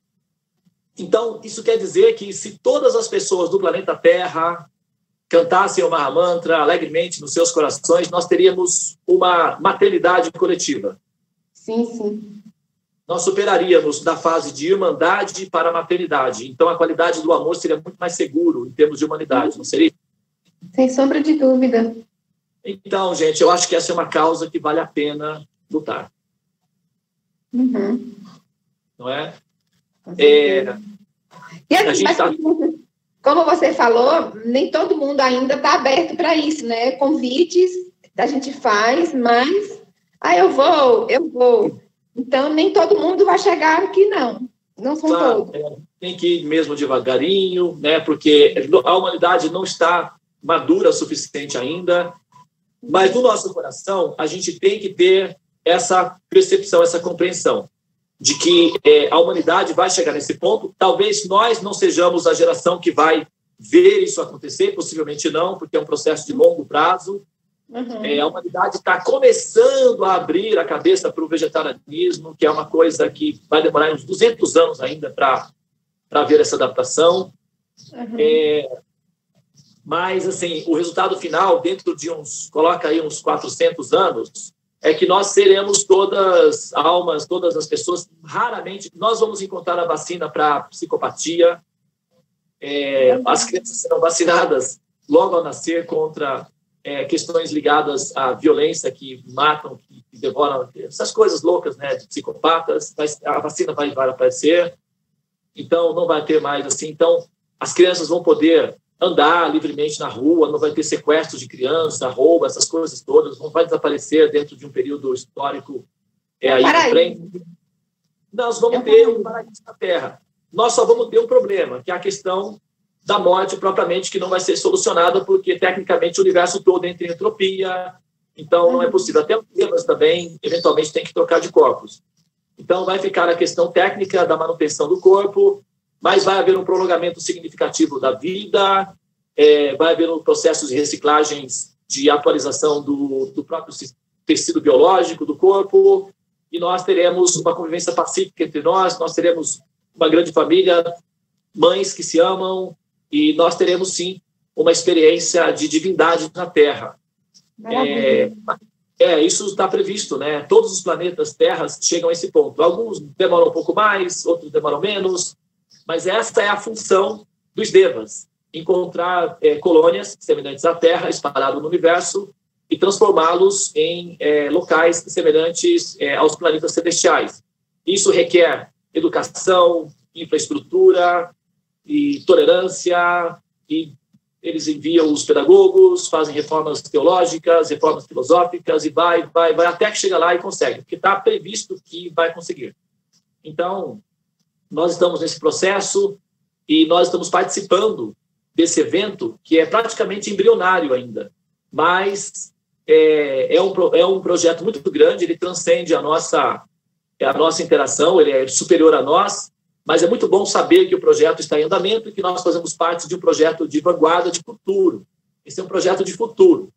A: então, isso quer dizer que se todas as pessoas do planeta Terra cantassem o Mahamantra alegremente nos seus corações, nós teríamos uma maternidade coletiva.
E: Sim, sim.
A: Nós superaríamos da fase de irmandade para a maternidade. Então, a qualidade do amor seria muito mais seguro em termos de humanidade, não seria?
E: Sem sombra de dúvida.
A: Então, gente, eu acho que essa é uma causa que vale a pena lutar.
E: Uhum.
A: Não é?
E: E assim, como você falou, nem todo mundo ainda está aberto para isso, né? Convites a gente faz, mas eu vou. Então, nem todo mundo vai chegar aqui, não. Não são todos.
A: Tem que ir mesmo devagarinho, né? Porque a humanidade não está madura o suficiente ainda. Mas no nosso coração, a gente tem que ter essa percepção, essa compreensão de que a humanidade vai chegar nesse ponto. Talvez nós não sejamos a geração que vai ver isso acontecer, possivelmente não, porque é um processo de longo prazo. Uhum. A humanidade está começando a abrir a cabeça para o vegetarianismo, que é uma coisa que vai demorar uns 200 anos ainda para ver essa adaptação. Uhum. Mas, assim, o resultado final, dentro de uns 400 anos, é que nós seremos todas almas, todas as pessoas, raramente, nós vamos encontrar a vacina para psicopatia, as crianças serão vacinadas logo ao nascer contra questões ligadas à violência que matam, que devoram, essas coisas loucas, né, de psicopatas, mas a vacina vai aparecer, então não vai ter mais assim, então as crianças vão poder andar livremente na rua, não vai ter sequestro de criança, roubo, essas coisas todas, não vai desaparecer dentro de um período histórico aí na frente. Nós vamos ter um paraíso na Terra. Nós só vamos ter um problema, que é a questão da morte propriamente, que não vai ser solucionada, porque tecnicamente o universo todo entra em entropia, então não é possível. Até os Devas também, eventualmente, tem que trocar de corpos. Então vai ficar a questão técnica da manutenção do corpo, mas vai haver um prolongamento significativo da vida, vai haver um processo de reciclagens, de atualização do próprio tecido biológico do corpo, e nós teremos uma convivência pacífica entre nós teremos uma grande família, mães que se amam, e nós teremos, sim, uma experiência de divindade na Terra. Isso está previsto, né? Todos os planetas Terras chegam a esse ponto. Alguns demoram um pouco mais, outros demoram menos, mas essa é a função dos Devas, encontrar colônias semelhantes à Terra, espalhadas no universo, e transformá-los em locais semelhantes aos planetas celestiais. Isso requer educação, infraestrutura e tolerância, e eles enviam os pedagogos, fazem reformas teológicas, reformas filosóficas, e vai até que chega lá e consegue, porque está previsto que vai conseguir. Então, nós estamos nesse processo e nós estamos participando desse evento, que é praticamente embrionário ainda, mas é um projeto muito grande, ele transcende a nossa interação, ele é superior a nós, mas é muito bom saber que o projeto está em andamento e que nós fazemos parte de um projeto de vanguarda de futuro. Esse é um projeto de futuro.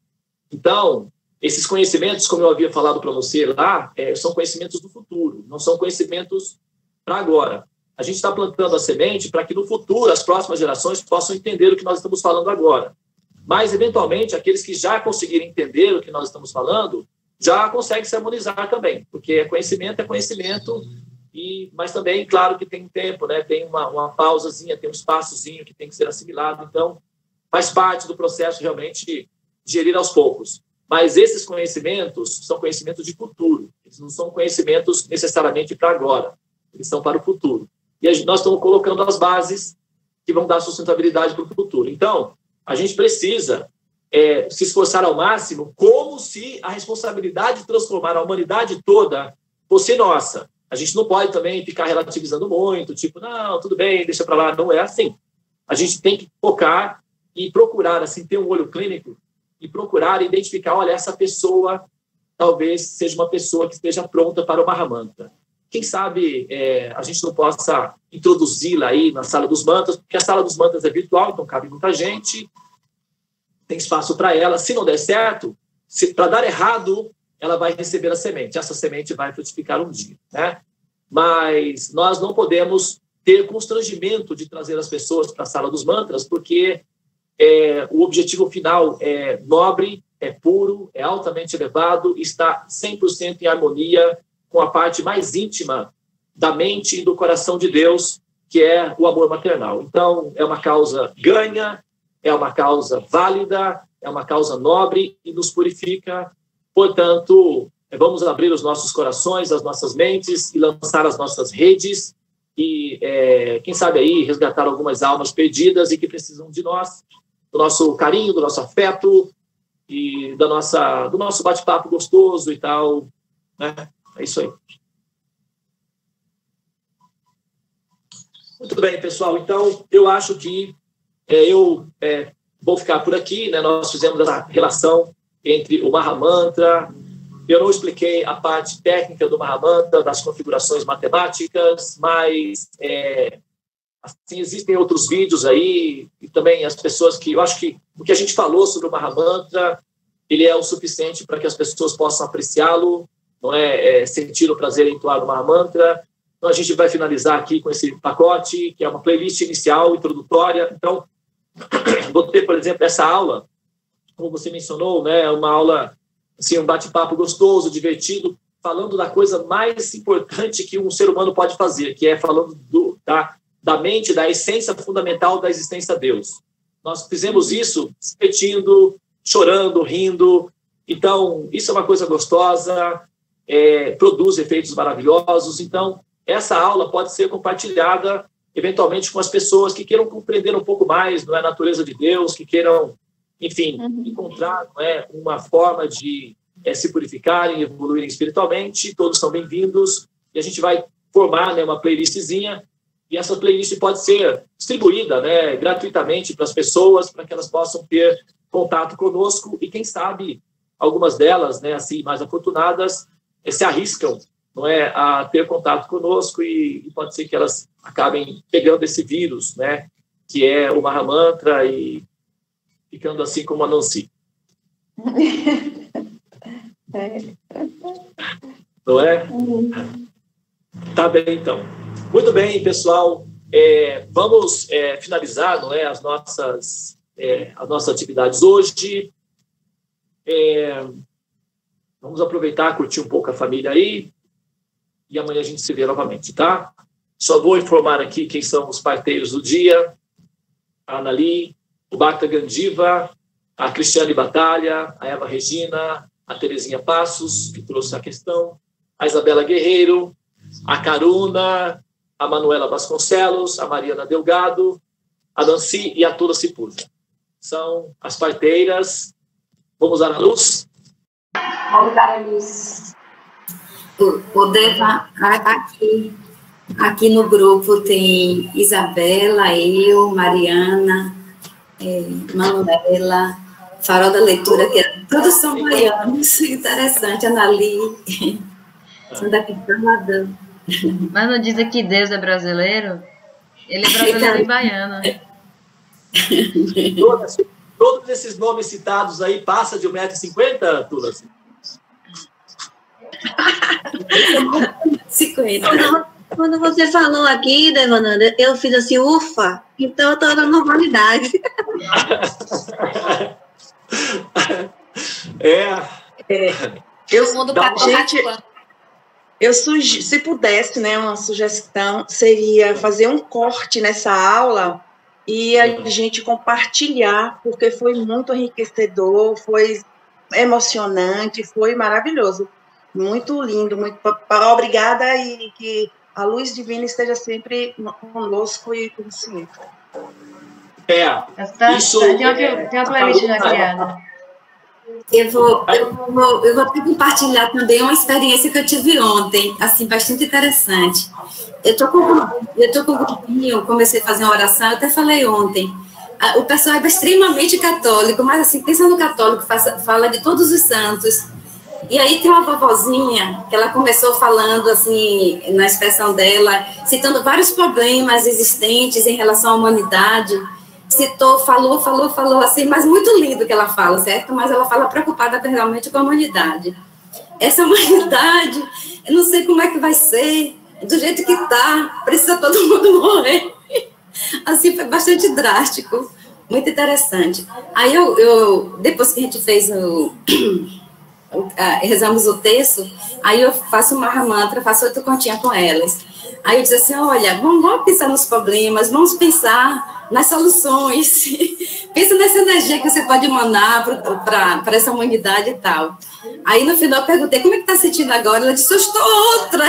A: Então, esses conhecimentos, como eu havia falado para você lá, são conhecimentos do futuro, não são conhecimentos para agora. A gente está plantando a semente para que no futuro as próximas gerações possam entender o que nós estamos falando agora. Mas, eventualmente, aqueles que já conseguirem entender o que nós estamos falando, já conseguem se harmonizar também, porque conhecimento, mas também, claro, que tem um tempo, né? Tem uma pausazinha, tem um espaçozinho que tem que ser assimilado. Então, faz parte do processo realmente gerir aos poucos. Mas esses conhecimentos são conhecimentos de futuro. Eles não são conhecimentos necessariamente para agora. Eles são para o futuro. E nós estamos colocando as bases que vão dar sustentabilidade para o futuro. Então, a gente precisa se esforçar ao máximo, como se a responsabilidade de transformar a humanidade toda fosse nossa. A gente não pode também ficar relativizando muito, tipo, não, tudo bem, deixa para lá. Não é assim. A gente tem que focar e procurar, assim, ter um olho clínico e procurar identificar, olha, essa pessoa talvez seja uma pessoa que esteja pronta para o Mahamantra. Quem sabe a gente não possa introduzi-la aí na Sala dos Mantras, porque a Sala dos Mantras é virtual, então cabe muita gente, tem espaço para ela. Se não der certo, para dar errado, ela vai receber a semente. Essa semente vai frutificar um dia, né? Mas nós não podemos ter constrangimento de trazer as pessoas para a Sala dos Mantras, porque o objetivo final é nobre, é puro, é altamente elevado, está 100% em harmonia com a parte mais íntima da mente e do coração de Deus, que é o amor maternal. Então, é uma causa ganha, é uma causa válida, é uma causa nobre e nos purifica. Portanto, vamos abrir os nossos corações, as nossas mentes e lançar as nossas redes e, quem sabe aí, resgatar algumas almas perdidas e que precisam de nós, do nosso carinho, do nosso afeto e do nosso bate-papo gostoso e tal, né? É isso aí. Muito bem, pessoal. Então, eu acho que vou ficar por aqui, né? Nós fizemos essa relação entre o Mahamantra. Eu não expliquei a parte técnica do Mahamantra, das configurações matemáticas, mas assim, existem outros vídeos aí, e também as pessoas que... Eu acho que o que a gente falou sobre o Mahamantra, ele é o suficiente para que as pessoas possam apreciá-lo, não é? Sentir o prazer em entoar o Mahamantra. Então, a gente vai finalizar aqui com esse pacote, que é uma playlist inicial, introdutória. Então, vou ter, por exemplo, essa aula, como você mencionou, né, uma aula, assim, um bate-papo gostoso, divertido, falando da coisa mais importante que um ser humano pode fazer, que é falando da mente, da essência fundamental da existência de Deus. Nós fizemos isso repetindo, chorando, rindo. Então, isso é uma coisa gostosa, produz efeitos maravilhosos. Então, essa aula pode ser compartilhada, eventualmente, com as pessoas que queiram compreender um pouco mais, não é, a natureza de Deus, que queiram, enfim, encontrar, não é, uma forma de se purificarem, evoluírem espiritualmente. Todos são bem-vindos. E a gente vai formar, né, uma playlistzinha E essa playlist pode ser distribuída, né, gratuitamente para as pessoas, para que elas possam ter contato conosco. E quem sabe algumas delas, né, assim, mais afortunadas, se arriscam, não é, a ter contato conosco e pode ser que elas acabem pegando esse vírus, né, que é o Mahamantra e ficando assim como a Nancy. Não é? Tá bem, então. Muito bem, pessoal. Vamos finalizar, não é, as nossas atividades hoje. Vamos aproveitar, curtir um pouco a família aí. E amanhã a gente se vê novamente, tá? Só vou informar aqui quem são os parteiros do dia. A Anali, o Bhakta Gandiva, a Cristiane Batalha, a Eva Regina, a Terezinha Passos, que trouxe a questão, a Isabela Guerreiro, a Caruna, a Manuela Vasconcelos, a Mariana Delgado, a Nancy e a Tula Cipuza. São as parteiras. Vamos dar a luz?
E: Vamos dar a luz.
C: Aqui no grupo tem Isabela, eu, Mariana, Manuela, Farol da Leitura, que todos são baianos. Interessante, Anali. São daqui de Salvador.
F: Mas não diz que Deus é brasileiro? Ele é brasileiro e baiano.
A: Todos esses nomes citados aí passam de 1,50 m, Tula?
C: 50. Quando você falou aqui, Devananda, eu fiz assim, ufa, então eu estou na normalidade.
B: Se pudesse, né, uma sugestão seria fazer um corte nessa aula e a gente compartilhar, porque foi muito enriquecedor, foi emocionante, foi maravilhoso. Muito lindo, muito obrigada e que a luz divina esteja sempre conosco e com você.
F: Isso tem uma playlist já criada.
C: Eu vou compartilhar também uma experiência que eu tive ontem, assim, bastante interessante. Eu tô com um grupinho, comecei a fazer uma oração, eu até falei ontem. O pessoal é extremamente católico, mas assim, pensa no católico, fala de todos os santos. E aí tem uma vovozinha que ela começou falando, assim, na expressão dela, citando vários problemas existentes em relação à humanidade. Falou, assim, mas muito lindo que ela fala, certo? Mas ela fala preocupada realmente com a humanidade. Essa humanidade, eu não sei como é que vai ser, do jeito que tá, precisa todo mundo morrer. Assim, foi bastante drástico, muito interessante. Aí depois que a gente fez rezamos o texto, aí eu faço uma Mahamantra, faço outra continha com elas. Aí eu disse assim, olha, vamos pensar nos problemas, vamos pensar nas soluções, pensa nessa energia que você pode emanar para essa humanidade e tal. Aí no final eu perguntei, como é que está sentindo agora? Ela disse, eu estou outra.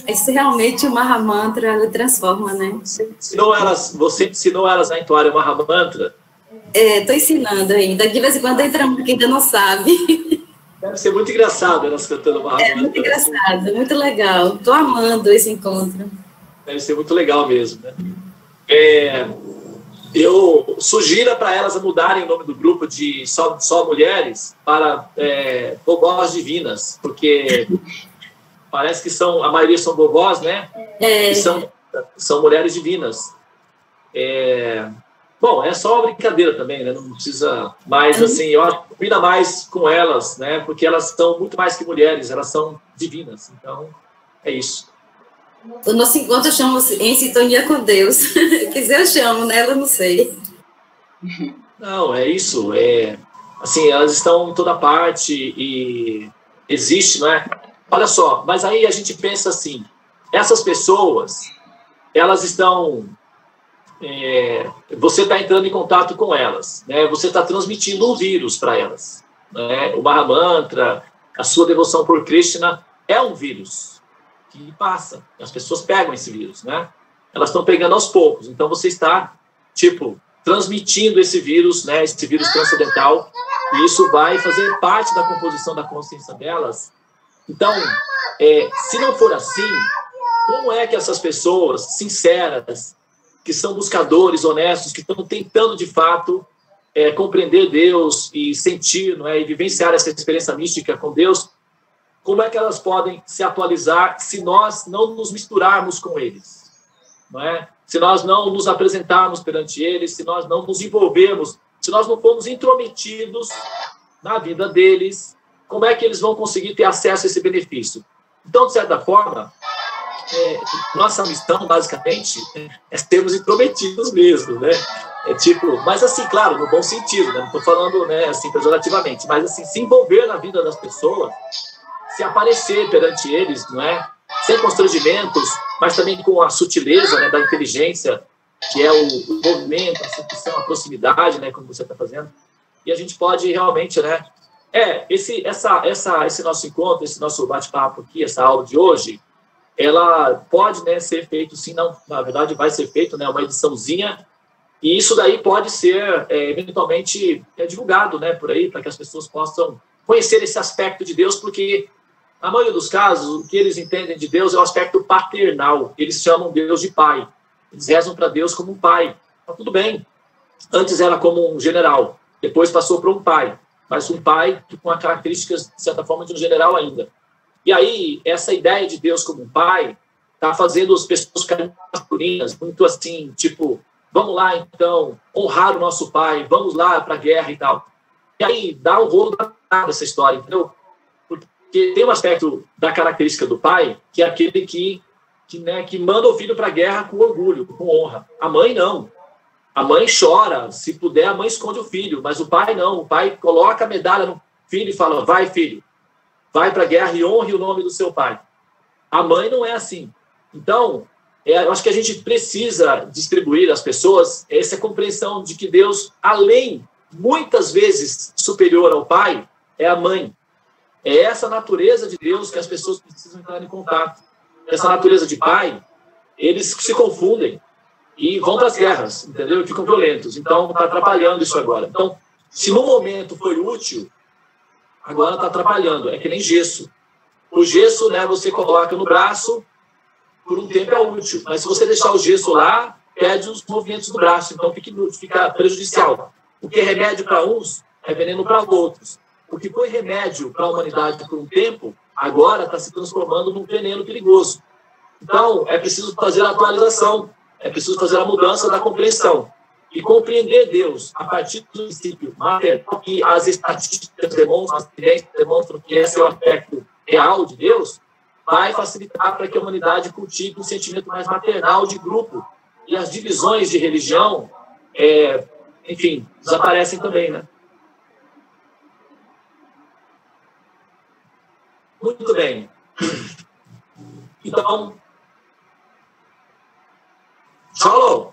C: Isso realmente o Mahamantra, ela transforma, né?
A: Você ensinou elas a entoarem o Mahamantra?
C: Estou ensinando ainda. De vez em quando entra uma que ainda não sabe.
A: Deve ser muito engraçado elas cantando Mahamantra.
C: É muito engraçado, muito legal. Estou amando esse encontro.
A: Deve ser muito legal mesmo, né? Eu sugiro para elas mudarem o nome do grupo de só mulheres para vovós divinas, porque parece que a maioria são vovós, né? E são mulheres divinas. Bom, é só uma brincadeira também, né? Não precisa mais, assim, eu acho que combina mais com elas, né? Porque elas são muito mais que mulheres, elas são divinas. Então, é isso.
C: O nosso encontro eu chamo em sintonia com Deus. Se quiser eu chamo, né? Eu não sei.
A: Não, é isso. Assim, elas estão em toda parte e existe, não é? Olha só, mas aí a gente pensa assim, essas pessoas, elas estão... você está entrando em contato com elas, né? Você está transmitindo um vírus para elas, né? O Mahamantra, a sua devoção por Krishna é um vírus que passa, as pessoas pegam esse vírus, né? Elas estão pegando aos poucos, então você está, transmitindo esse vírus, né? Esse vírus transcendental, e isso vai fazer parte da composição da consciência delas. Então, se não for assim, como é que essas pessoas sinceras, que são buscadores honestos, que estão tentando, de fato, compreender Deus e sentir, não é, e vivenciar essa experiência mística com Deus, como é que elas podem se atualizar se nós não nos misturarmos com eles? Não é? Se nós não nos apresentarmos perante eles, se nós não nos envolvermos, se nós não formos intrometidos na vida deles, como é que eles vão conseguir ter acesso a esse benefício? Então, de certa forma, nossa missão, basicamente, é sermos intrometidos mesmo, né? Mas assim, claro, no bom sentido, né? Não estou falando, né, assim, pejorativamente, mas assim, se envolver na vida das pessoas, se aparecer perante eles, não é? Sem constrangimentos, mas também com a sutileza, né, da inteligência, que é o movimento, a sedução, a proximidade, né, como você está fazendo. E a gente pode realmente, né? Esse nosso encontro, esse nosso bate-papo aqui, essa aula de hoje, ela pode, né, ser feito, sim, não, na verdade vai ser feito, né, uma ediçãozinha, e isso daí pode ser eventualmente divulgado, né, por aí, para que as pessoas possam conhecer esse aspecto de Deus, porque na maioria dos casos, o que eles entendem de Deus é o aspecto paternal. Eles chamam Deus de pai. Eles rezam para Deus como um pai. Tá tudo bem. Antes era como um general, depois passou para um pai, mas um pai com as características, de certa forma, de um general ainda. E aí, essa ideia de Deus como um pai está fazendo as pessoas ficarem masculinas, muito assim, tipo, vamos lá, então, honrar o nosso pai, vamos lá para a guerra e tal. E aí, dá um rolo danado essa história, entendeu? Porque tem um aspecto da característica do pai, que é aquele que manda o filho para a guerra com orgulho, com honra. A mãe, não. A mãe chora, se puder, a mãe esconde o filho, mas o pai não. O pai coloca a medalha no filho e fala, vai, filho, vai para a guerra e honre o nome do seu pai. A mãe não é assim. Então, eu acho que a gente precisa distribuir às pessoas essa compreensão de que Deus, além, muitas vezes, superior ao pai, é a mãe. É essa natureza de Deus que as pessoas precisam entrar em contato. Essa natureza de pai, eles se confundem e vão para as guerras, entendeu? E ficam violentos. Então, está atrapalhando isso agora. Então, se no momento foi útil, agora está atrapalhando. É que nem gesso. O gesso, né, você coloca no braço, por um tempo é útil. Mas se você deixar o gesso lá, perde os movimentos do braço. Então, fica prejudicial. O que é remédio para uns, é veneno para outros. O que foi remédio para a humanidade por um tempo, agora está se transformando num veneno perigoso. Então, é preciso fazer a atualização, é preciso fazer a mudança da compreensão. E compreender Deus a partir do princípio material, que as estatísticas demonstram, as evidências demonstram que esse é o aspecto real de Deus, vai facilitar para que a humanidade cultive um sentimento mais maternal de grupo. E as divisões de religião, enfim, desaparecem também, né? Muito bem. Então, Shalom.